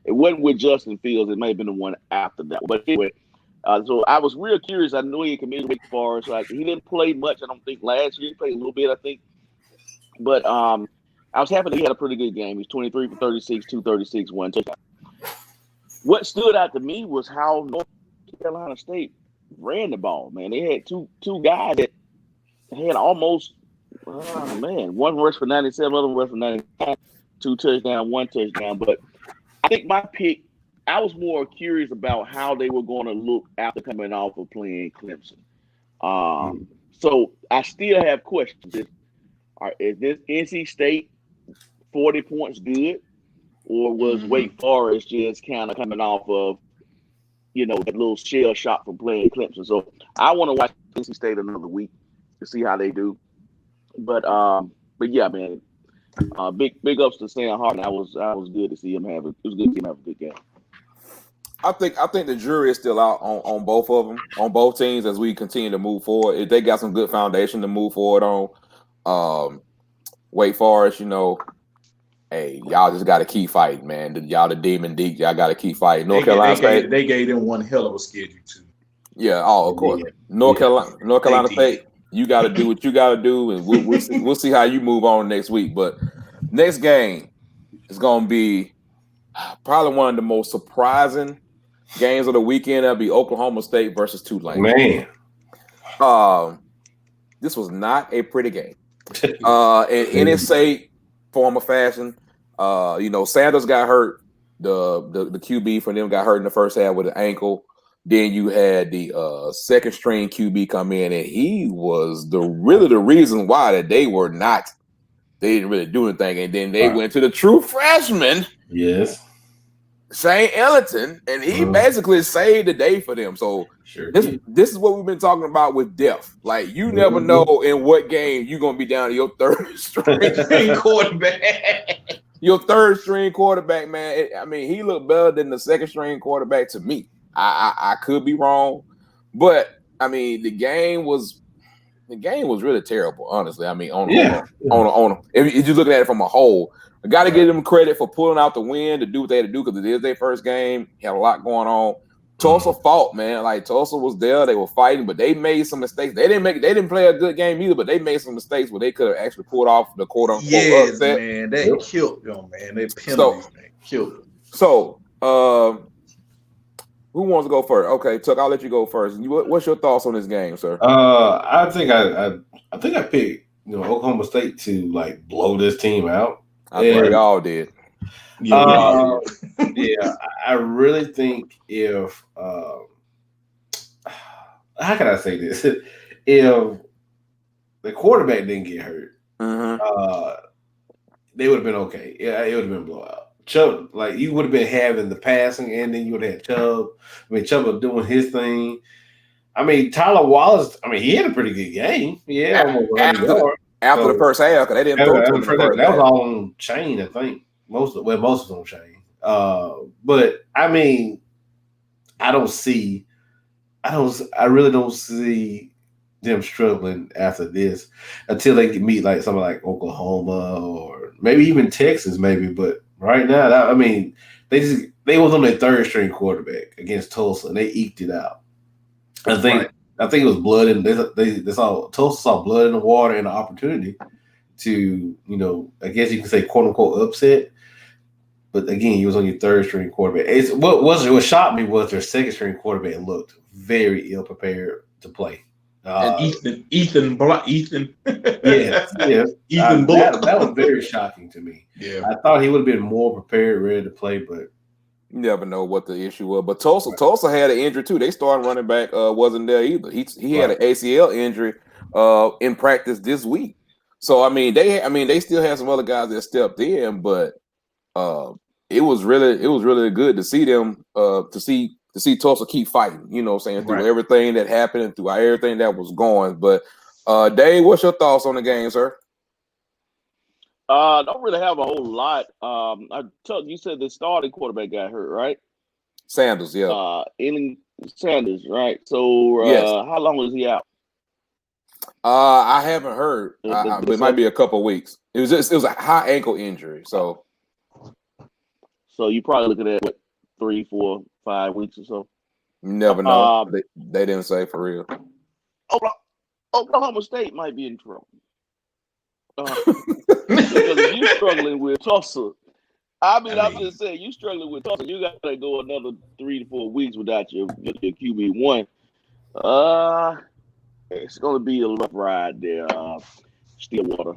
it wasn't with Justin Fields. It may have been the one after that. But anyway, so I was real curious. I knew he committed Wake Forest. He didn't play much, I don't think, last year. He played a little bit, I think. But I was happy that he had a pretty good game. He's 23 for 36, 236, 1 touchdown. What stood out to me was how North Carolina State ran the ball, man. They had two guys that had almost, one rush for 97, other rush for 99, 2 touchdowns, 1 touchdown. But I think my pick, I was more curious about how they were going to look after coming off of playing Clemson. So I still have questions. Is this NC State 40 points good? Or was Wake Forest just kind of coming off of, that little shell shock from playing Clemson? So I want to watch NC State another week to see how they do. But yeah, man, big ups to Sam Harden. I was good to see him have it was good to see him have a good game. I think the jury is still out on both of them, on both teams as we continue to move forward. If they got some good foundation to move forward on, Wake Forest, hey, y'all just got to keep fighting, man. Y'all the Demon Deep, y'all got to keep fighting. North Carolina State, they gave them one hell of a schedule too. Yeah, of course. North Carolina State, you got to do what you got to do, and we'll see how you move on next week. But next game is going to be probably one of the most surprising games of the weekend. That'll be Oklahoma State versus Tulane. Man, this was not a pretty game. In any state, form or fashion, Sanders got hurt. The QB for them got hurt in the first half with an ankle. Then you had the second string QB come in, and he was the reason why that they didn't really do anything. And then they went to the true freshman, yes, Shane Ellington, and he basically saved the day for them. So this is what we've been talking about with depth. Like, you never know in what game you're gonna be down to your third string quarterback. Your third string quarterback, man. He looked better than the second string quarterback to me. I could be wrong, but the game was really terrible, honestly. If you look at it from a whole, I got to give them credit for pulling out the win to do what they had to do because it is their first game. Had a lot going on. Tulsa fought, man. Like, Tulsa was there, they were fighting, but they made some mistakes. They didn't play a good game either, but they made some mistakes where they could have actually pulled off the quote unquote upset. Man, they killed them, man. They penalties, man, killed them. So, who wants to go first? Okay, Tuck, I'll let you go first. What's your thoughts on this game, sir? I think I picked Oklahoma State to blow this team out. I think we all did. Yeah, I really think if how can I say this? If the quarterback didn't get hurt, they would have been okay. Yeah, it would have been blowout. Chubb, you would have been having the passing, and then you would have had Chubb. Chubb was doing his thing. Tyler Wallace. He had a pretty good game. Yeah, after the first half, because they didn't throw to him. That was all on Shane, I think. Most of it was on Shane. But I really don't see them struggling after this until they can meet something like Oklahoma or maybe even Texas, maybe. But right now, they was on their third string quarterback against Tulsa, and they eked it out. I think it was blood, and Tulsa saw blood in the water and an opportunity to, I guess you can say quote unquote upset. But again, he was on your third string quarterback. What shocked me was their second string quarterback looked very ill prepared to play. And Ethan. Yeah. Ethan Bullock. That was very shocking to me. Yeah, I thought he would have been more prepared, ready to play, but you never know what the issue was. But Tulsa had an injury too. They started running back wasn't there either. He had an ACL injury in practice this week. So they still have some other guys that stepped in, but it was really good to see them to see Tulsa keep fighting, through everything that happened and through everything that was going. But Dave, what's your thoughts on the game, sir? Don't really have a whole lot. You said the starting quarterback got hurt, right? Sanders, yeah. Sanders, right? So yes. How long was he out? I haven't heard. But it might be a couple of weeks. It was a high ankle injury, so you probably looking at 3, 4, 5 weeks or so. You never know. They didn't say for real. Oklahoma State might be in trouble. Because if you're struggling with Tulsa, I'm just saying, you struggling with Tulsa, you got to go another 3 to 4 weeks without your QB1. It's going to be a rough ride there, Stillwater.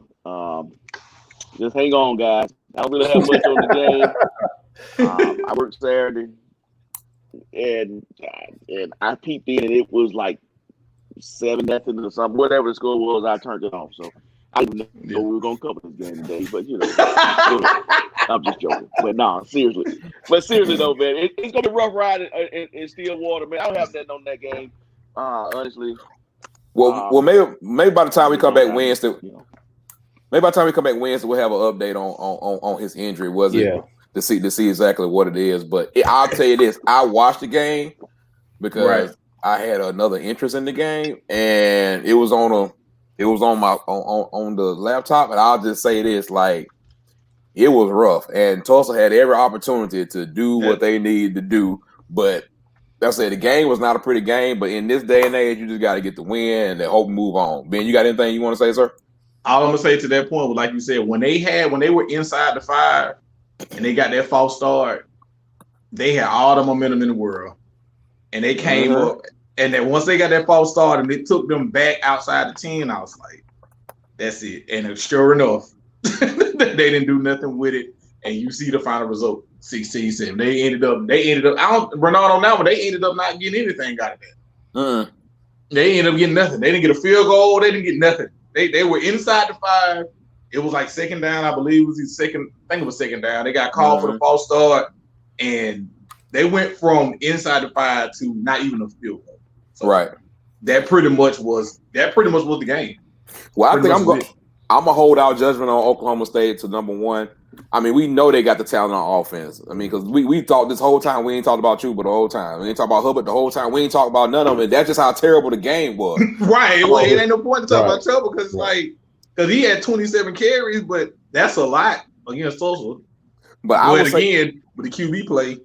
Just hang on, guys. I don't really have much on the game. I worked Saturday, and I peeped in, and it was like 7-0 or something. Whatever the score was, I turned it off. So I didn't know we were going to cover this game today, but I'm just joking. But nah, seriously. But seriously though, man, it's going to be a rough ride in Stillwater, man. I don't have nothing on that game, honestly. Well, maybe by the time we come back Wednesday, maybe by the time we come back Wednesday, we'll have an update on his injury. Was it to see exactly what it is? But I'll tell you this: I watched the game because I had another interest in the game, and it was on the laptop. And I'll just say this: like, it was rough, and Tulsa had every opportunity to do what they needed to do, but. I said the game was not a pretty game, but in this day and age, you just got to get the win and then hope and move on. Ben, you got anything you want to say, sir? All I'm gonna say to that point was, like you said, when they were inside the 5 and they got that false start, they had all the momentum in the world, and they came up. And then once they got that false start and it took them back outside the 10, I was like, that's it. And sure enough, they didn't do nothing with it. And you see the final result. 16-7. They ended up. Bernard on that one. They ended up not getting anything out of that. They ended up getting nothing. They didn't get a field goal. They didn't get nothing. They were inside the 5. It was like second down. I believe it was his second. I think it was second down. They got called for the false start, and they went from inside the 5 to not even a field goal. So that pretty much was the game. Well, I think I'm gonna hold out judgment on Oklahoma State to number 1. I mean, we know they got the talent on offense. I mean, because we talked this whole time, we ain't talked about Chuba the whole time. We ain't talked about Hubbard the whole time. We ain't talked about none of it. That's just how terrible the game was. Well, it ain't no point to talk about Chuba because he had 27 carries, but that's a lot against Tulsa. But I would again with the QB play.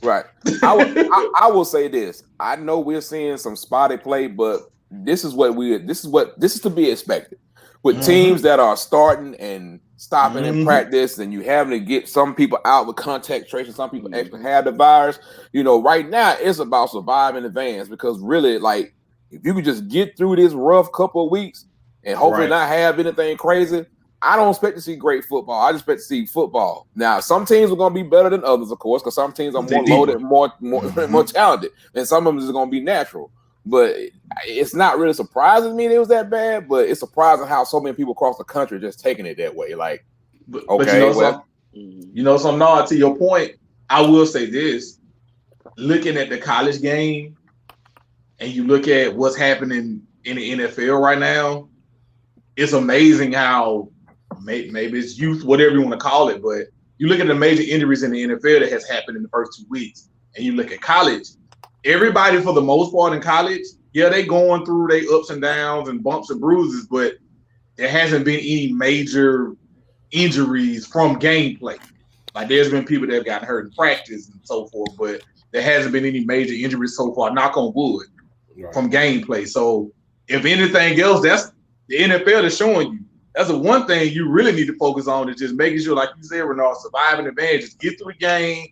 Right. I will say this. I know we're seeing some spotty play, but this is to be expected. With teams that are starting and stopping in practice, and you having to get some people out with contact tracing, some people actually have the virus. Right now it's about surviving advance, because really, like, if you could just get through this rough couple of weeks and hopefully not have anything crazy, I don't expect to see great football. I just expect to see football. Now, some teams are going to be better than others, of course, because some teams are more loaded, more talented, and some of them is going to be natural. But it's not really surprising me that it was that bad, but it's surprising how so many people across the country are just taking it that way. Like, something, Nard, to your point, I will say this. Looking at the college game, and you look at what's happening in the NFL right now, it's amazing how maybe it's youth, whatever you want to call it, but you look at the major injuries in the NFL that has happened in the first 2 weeks, and you look at college. Everybody, for the most part in college, they going through their ups and downs and bumps and bruises, but there hasn't been any major injuries from gameplay. Like, there's been people that have gotten hurt in practice and so forth, but there hasn't been any major injuries so far, knock on wood, from gameplay. So if anything else, that's the NFL is showing you. That's the one thing you really need to focus on, is just making sure, like you said, Renard, surviving advantage. Just get through the game.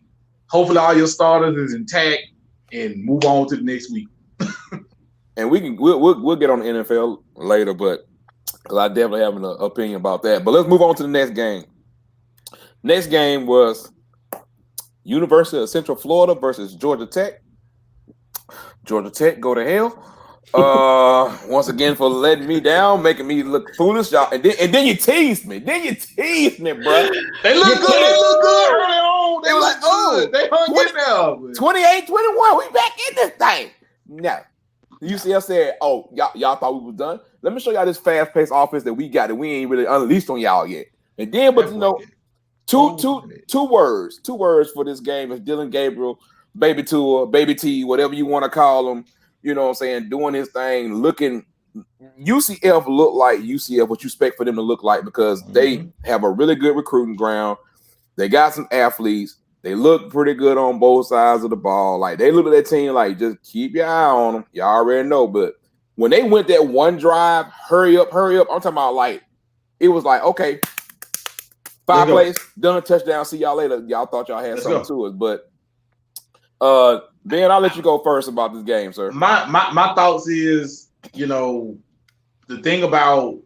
Hopefully all your starters is intact, and move on to the next week. And we'll get on the NFL later, but because I definitely have an opinion about that. But let's move on to the next game. Next game was University of Central Florida versus Georgia Tech. Georgia Tech, go to hell. Once again for letting me down, making me look foolish, y'all. And then you teased me. Bro. They look good early on. They look good. They hung in there. 28-21. We back in this thing. No. UCF said, y'all thought we was done. Let me show y'all this fast-paced offense that we got that we ain't really unleashed on y'all yet. And then, but two words for this game is Dylan Gabriel, Baby Tua, Baby T, whatever you want to call him. You know what I'm saying? Doing his thing, looking. UCF look like UCF, what you expect for them to look like, because they have a really good recruiting ground. They got some athletes. They look pretty good on both sides of the ball. Like, they look at that team like, just keep your eye on them. Y'all already know. But when they went that one drive, hurry up. I'm talking about, like, it was like, okay, 5 plays, done, touchdown, see y'all later. Y'all thought y'all had something to it. But Ben, I'll let you go first about this game, sir. My thoughts is you know, the thing about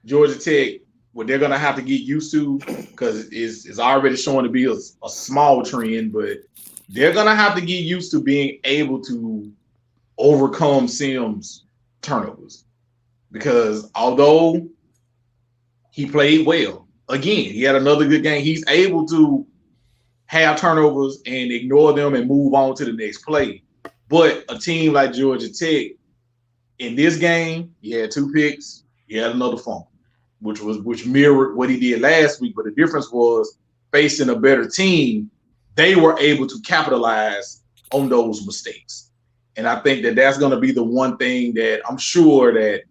Georgia Tech, what they're gonna have to get used to, because it's already showing to be a small trend, but they're gonna have to get used to being able to overcome Sims' turnovers. Because although he played well, again, he had another good game. He's able to have turnovers and ignore them and move on to the next play. But a team like Georgia Tech, in this game, he had 2 picks, he had another fumble, which mirrored what he did last week. But the difference was, facing a better team, they were able to capitalize on those mistakes. And I think that that's going to be the one thing that I'm sure that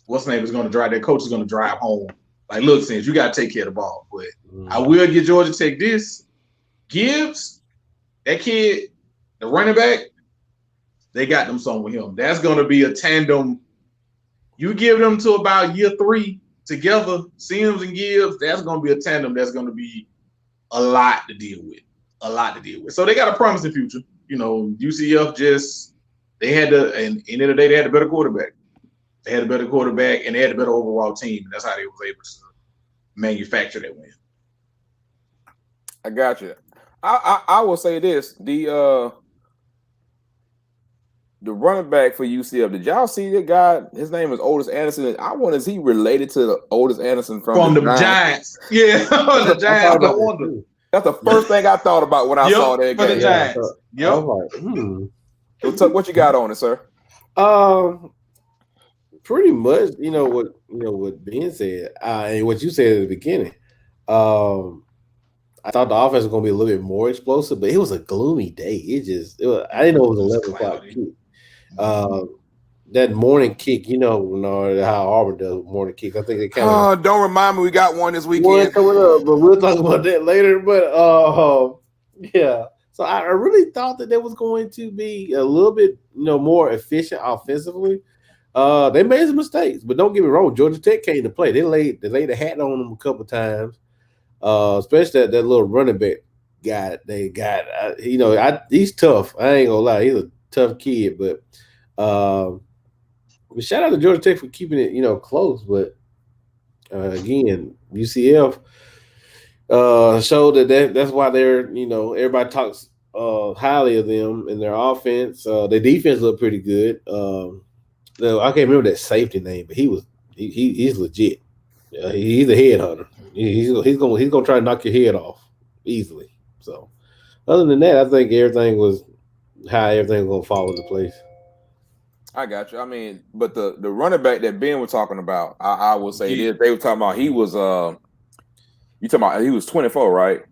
what's the name is going to drive, that coach is going to drive home. Like, look, since you got to take care of the ball. But I will give Georgia Tech this. Gibbs, that kid, the running back, they got them something with him. That's going to be a tandem. You give them to about year 3 together, Sims and Gibbs, that's going to be a tandem that's going to be a lot to deal with. A lot to deal with. So they got a promising future. You know, UCF just, they had to, and at the end of the day, they had a better quarterback. They had a better quarterback, and they had a better overall team. And that's how they was able to manufacture that win. I got you. I will say this: the running back for UCF. Did y'all see that guy? His name is Otis Anderson. I wonder, is he related to the Otis Anderson from the Giants? Yeah, the Giants. I wonder. That's the first thing I thought about when I saw that for game. The Giants. I was like, So, Tuck, what you got on it, sir? Pretty much, what Ben said, and what you said at the beginning. I thought the offense was going to be a little bit more explosive, but it was a gloomy day. I didn't know it was 11 o'clock kick. That morning kick, how Auburn does morning kick. I think they kind of. Don't remind me, we got one this weekend. Coming up, but we'll talk about that later. But yeah. So I really thought that was going to be a little bit, more efficient offensively. They made some mistakes, but don't get me wrong. Georgia Tech came to play. They laid a hat on them a couple times, especially that little running back guy they got. He's tough. I ain't gonna lie, he's a tough kid. But shout out to Georgia Tech for keeping it, close. But again, UCF showed that's why they're, everybody talks highly of them in their offense. Their defense looked pretty good. I can't remember that safety name, but he's legit. He's a headhunter. He's gonna try to knock your head off easily. So, other than that, I think everything was gonna fall into place. I got you. I mean, but the running back that Ben was talking about, I will say this: they were talking about he was you talking about he was 24, right?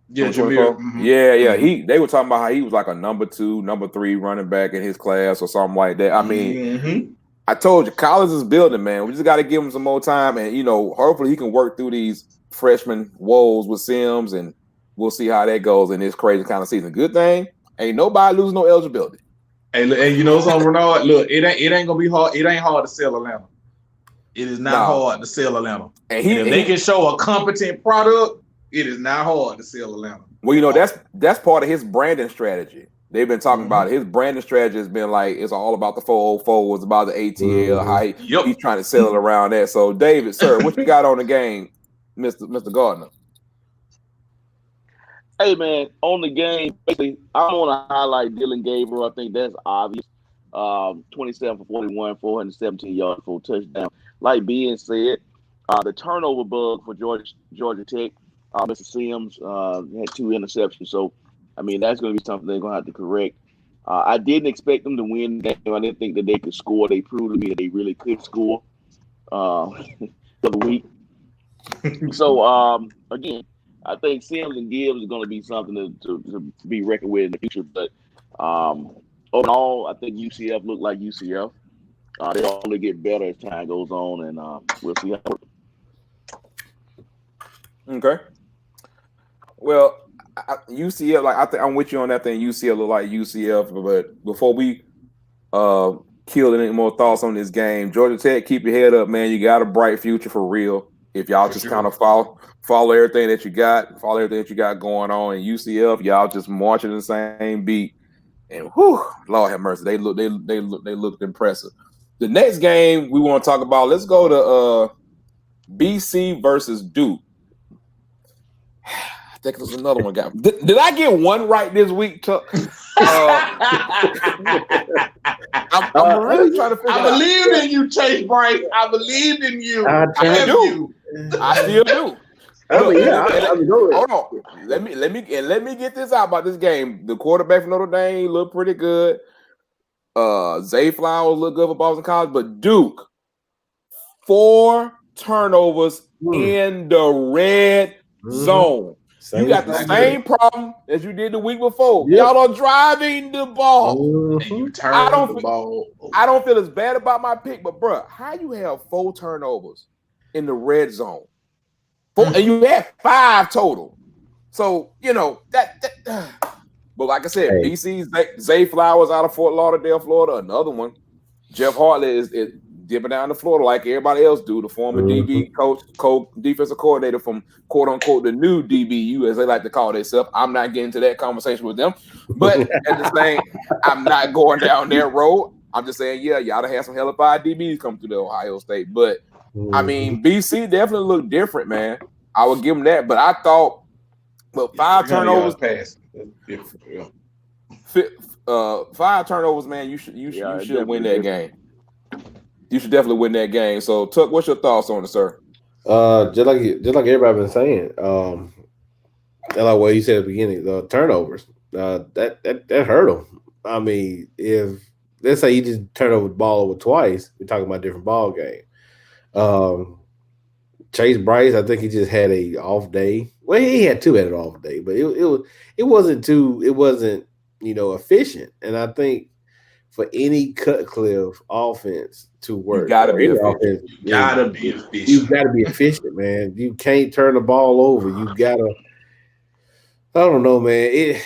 Yeah, 24. Mm-hmm. Yeah. They were talking about how he was like a number 2, number 3 running back in his class or something like that. I mean, I told you, college is building, man. We just got to give him some more time, and hopefully he can work through these freshman woes with Sims, and we'll see how that goes in this crazy kind of season. Good thing, ain't nobody losing no eligibility. Hey, you know something, Renard? Look, it ain't gonna be hard. It ain't hard to sell Atlanta. It is not hard to sell Atlanta. And if they can show a competent product, it is not hard to sell Atlanta. Well, that's part of his branding strategy. They've been talking about it. His branding strategy has been like, it's all about the 404, it's about the ATL, how he's trying to sell it around that. So, David, sir, what you got on the game, Mr. Gardner? Hey, man, on the game, basically, I want to highlight Dylan Gabriel. I think that's obvious. 27 for 41, 417 yards for a touchdown. Like Ben said, the turnover bug for Georgia Tech, Mr. Sims had 2 interceptions. So, I mean, that's going to be something they're going to have to correct. I didn't expect them to win that game. I didn't think that they could score. They proved to me that they really could score for the week. So, again, I think Sims and Gibbs is going to be something to be reckoned with in the future. But overall, I think UCF look like UCF. They only get better as time goes on, and we'll see how it works. Okay. Well, UCF, like I think I'm with you on that thing. UCF look like UCF, but before we kill any more thoughts on this game, Georgia Tech, keep your head up, man. You got a bright future for real. If y'all just kind of follow everything that you got going on. In UCF, y'all just marching the same beat. And whew, Lord have mercy, they looked impressive. The next game we want to talk about, let's go to BC versus Duke. I think there's another one. Did I get one right this week, Chuck? I'm really trying to figure I out. believe in you, Chase Bryce. I believed in you. I do. I still do. Hold on. Let me get this out about this game. The quarterback from Notre Dame looked pretty good. Zay Flowers looked good for Boston College, but Duke 4 turnovers in the red zone. You got the same problem as you did the week before. Yep. Y'all are driving the ball. And you turn the ball. I don't feel as bad about my pick, but bro, how you have 4 turnovers in the red zone? And you had 5 total. So, you know, that but like I said, BC's Zay Flowers out of Fort Lauderdale, Florida, another one. Jeff Hartley is dipping down to Florida like everybody else do. The former DB coach, defensive coordinator from quote unquote the new DBU, as they like to call themselves. I'm not getting to that conversation with them, but at the same, I'm not going down that road. I'm just saying, yeah, y'all have some hella fire DBs come through the Ohio State, but I mean, BC definitely looked different, man. I would give them that, but I thought, 5 turnovers. 5 turnovers, man. You should win that game. You should definitely win that game. So, Tuck, what's your thoughts on it, sir? Just like everybody been saying, like what you said at the beginning, the turnovers that hurt them. I mean, if let's say you just turn over the ball over twice, we're talking about a different ball game. Chase Bryce, I think he just had a off day. Well, he had 2 had an off day, but it wasn't efficient. And I think for any Cutcliffe offense to work, you gotta be efficient. You gotta be efficient, man. You can't turn the ball over. You gotta. I don't know, man.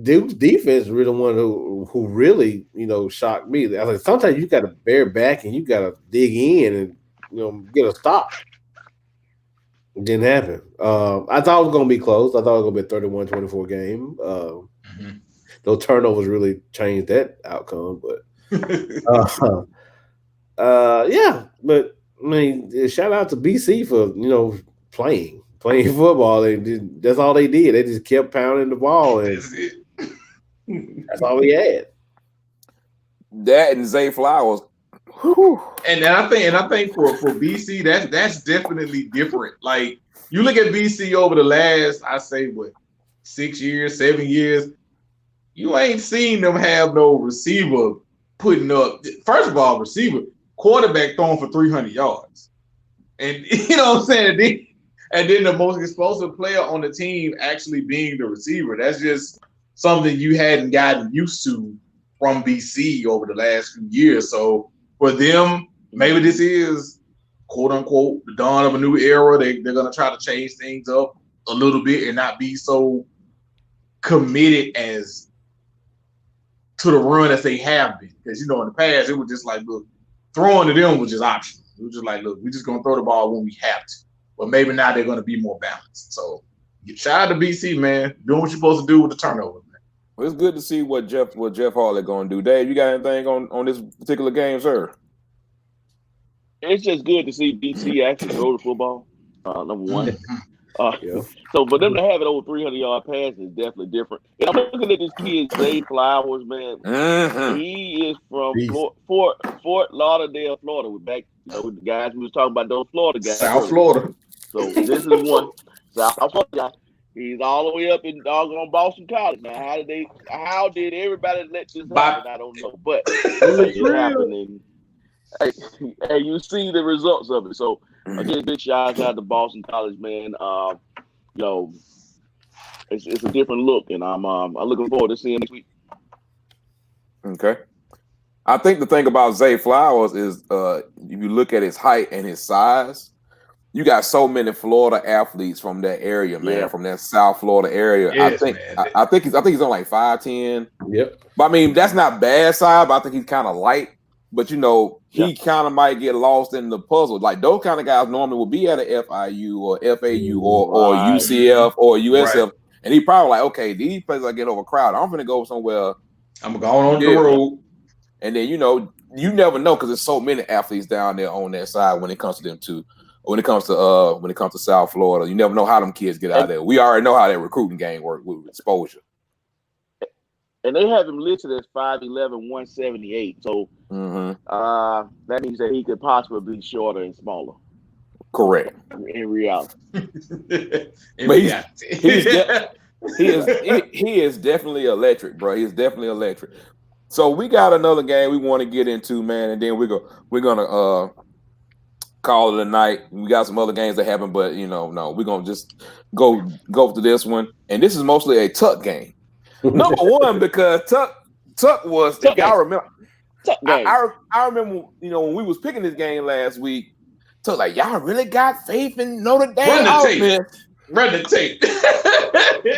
Duke's defense is really the one who really shocked me. I was like, sometimes you got to bear back and you got to dig in and get a stop. It didn't happen. I thought it was going to be close. I thought it was going to be a 31-24 game. Those turnovers really changed that outcome. But yeah. But I mean, shout out to BC for playing football. That's all they did. They just kept pounding the ball, and that's all we had. That and Zay Flowers. And I think for BC, that's definitely different. Like you look at BC over the last, I say 6 years, 7 years, you ain't seen them have no receiver putting up. First of all, receiver, quarterback throwing for 300 yards, and you know what I'm saying. And then the most explosive player on the team actually being the receiver. That's just something you hadn't gotten used to from BC over the last few years. So for them, maybe this is, quote unquote, the dawn of a new era. They're going to try to change things up a little bit and not be so committed as to the run as they have been. Because, in the past, it was just like, look, throwing to them was just optional. It was just like, look, we're just going to throw the ball when we have to. But maybe now they're going to be more balanced. So, shout out to BC, man. Doing what you're supposed to do with the turnover, man. Well, it's good to see what Jeff Hartley going to do. Dave, you got anything on this particular game, sir? It's just good to see BC actually throw the football. Number one. So for them to have it over 300-yard pass is definitely different. And I'm looking at this kid, Zay Flowers, man. He is from Fort Lauderdale, Florida. We're back with the guys we was talking about, those Florida guys. South Florida. So this is one. South Florida guy. He's all the way up in doggone Boston College. Now, how did everybody let this happen? I don't know. But it's happening. Hey, you see the results of it. So again, big shout out to Boston College, man. It's a different look, and I'm looking forward to seeing next week. Okay. I think the thing about Zay Flowers is if you look at his height and his size, you got so many Florida athletes from that area, man, from that South Florida area. Yes, I think he's on like 5'10". Yep. But I mean, that's not bad size, but I think he's kind of light. But he kind of might get lost in the puzzle. Like those kind of guys normally will be at a FIU or FAU or UCF or USF, and he probably like, okay, these places are getting overcrowded. I'm gonna go somewhere I'm going on the road. And then, you never know because there's so many athletes down there on that side when it comes to them too. When it comes to South Florida, you never know how them kids get out of there. We already know how that recruiting game works with exposure. And they have him listed as 5'11", 178. So that means that he could possibly be shorter and smaller. Correct. In reality. But he is definitely electric, bro. He's definitely electric. So we got another game we want to get into, man, and then we're gonna call it a night. We got some other games that happen, but no, we're gonna just go to this one. And this is mostly a Tuck game. Number one, because Tuck was, if y'all remember, I remember, when we was picking this game last week, Tuck like, y'all really got faith in Notre Dame offense. Run the tape.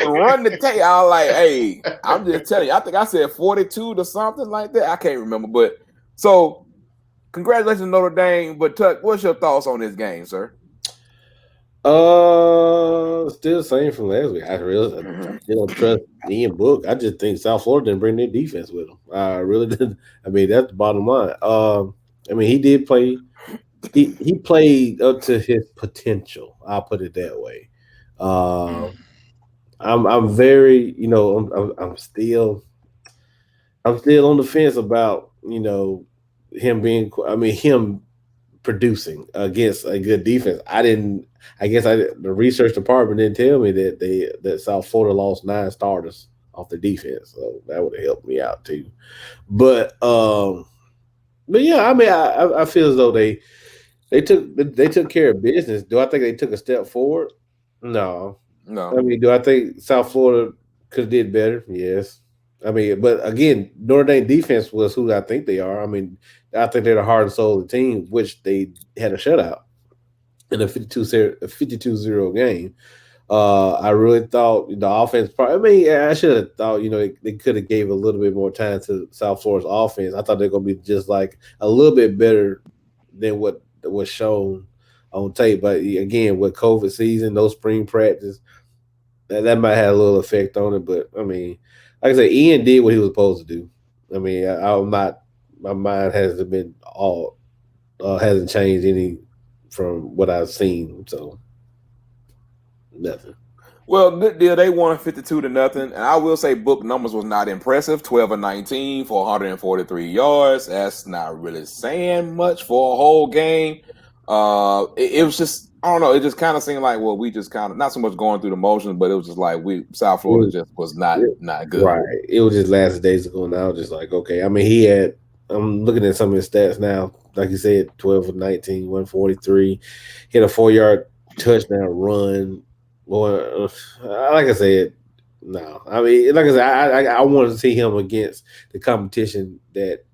Run the tape. I was like, hey, I'm just telling you. I think I said 42 to something like that. I can't remember. But so, congratulations, Notre Dame. But Tuck, what's your thoughts on this game, sir? Still the same from last week. I really don't trust Ian Book. I just think South Florida didn't bring their defense with them. I really didn't. I mean, that's the bottom line. He did play. He played up to his potential. I'll put it that way. I'm very, I'm still on the fence about, him producing against a good defense. The research department didn't tell me that South Florida lost 9 starters off the defense, so that would have helped me out too. But yeah, I feel as though they took care of business. Do I think they took a step forward? No. Do I think South Florida could have did better? Yes. But again, Notre Dame defense was who I think they are. I think they're the heart and soul of the team, which they had a shutout in a 52-0 game. I really thought the offense. I should have thought they could have gave a little bit more time to South Florida's offense. I thought they're going to be just like a little bit better than what was shown on tape. But again, with COVID season, no spring practice, that might have a little effect on it. But like I said, Ian did what he was supposed to do. My mind hasn't been hasn't changed any from what I've seen. So nothing. Well, good deal. They won 52-0, and I will say Book numbers was not impressive. 12 of 19 for 143 yards. That's not really saying much for a whole game. It was just, I don't know. It just kind of seemed like, we just kind of not so much going through the motions, but it was just like South Florida just was not good. Right. It was just last days ago, and I was just like, okay. I'm looking at some of his stats now. Like you said, 12 of 19, 143, hit a 4-yard touchdown run. Well, like I said, no. Like I said, I want to see him against the competition that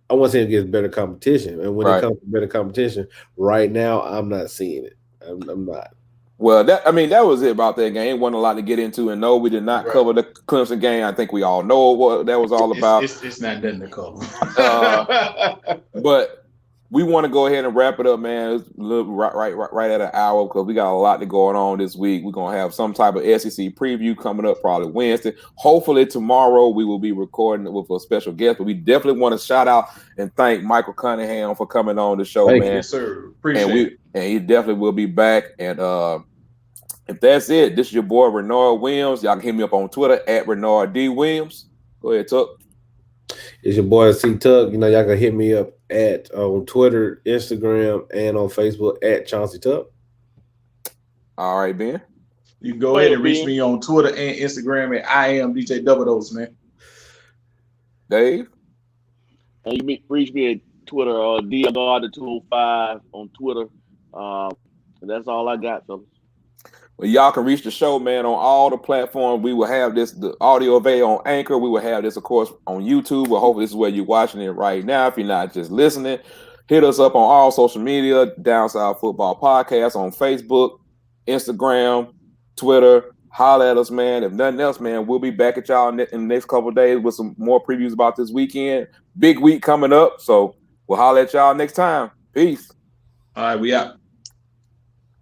I want to see him against better competition. And when it comes to better competition, right now, I'm not seeing it. I'm not. Well, that was it about that game. Wasn't a lot to get into, and no, we did not cover the Clemson game. I think we all know what that was all about. It's not done to cover. But we want to go ahead and wrap it up, man. It's a little right at an hour because we got a lot going on this week. We're gonna have some type of SEC preview coming up probably Wednesday. Hopefully tomorrow we will be recording with a special guest. But we definitely want to shout out and thank Michael Cunningham for coming on the show, Thank man. you, sir. Appreciate it. And he definitely will be back. And if that's it, this is your boy Renard Williams. Y'all can hit me up on Twitter at Renard D Williams. Go ahead, Tuck. It's your boy C Tuck. Y'all can hit me up on Twitter, Instagram, and on Facebook at Chauncey Tuck. All right, Ben. You can go ahead and reach me on Twitter and Instagram at I am DJ Double Dose, man. Dave. And you reach me at Twitter, DLR205 on Twitter. That's all I got, fellas. Well, y'all can reach the show, man, on all the platforms. We will have the audio available on Anchor. We will have this, of course, on YouTube. Well, hopefully this is where you're watching it right now. If you're not just listening, hit us up on all social media, Down South Football Podcast on Facebook, Instagram, Twitter. Holler at us, man. If nothing else, man, we'll be back at y'all in the next couple of days with some more previews about this weekend. Big week coming up, so we'll holler at y'all next time. Peace. All right, we out.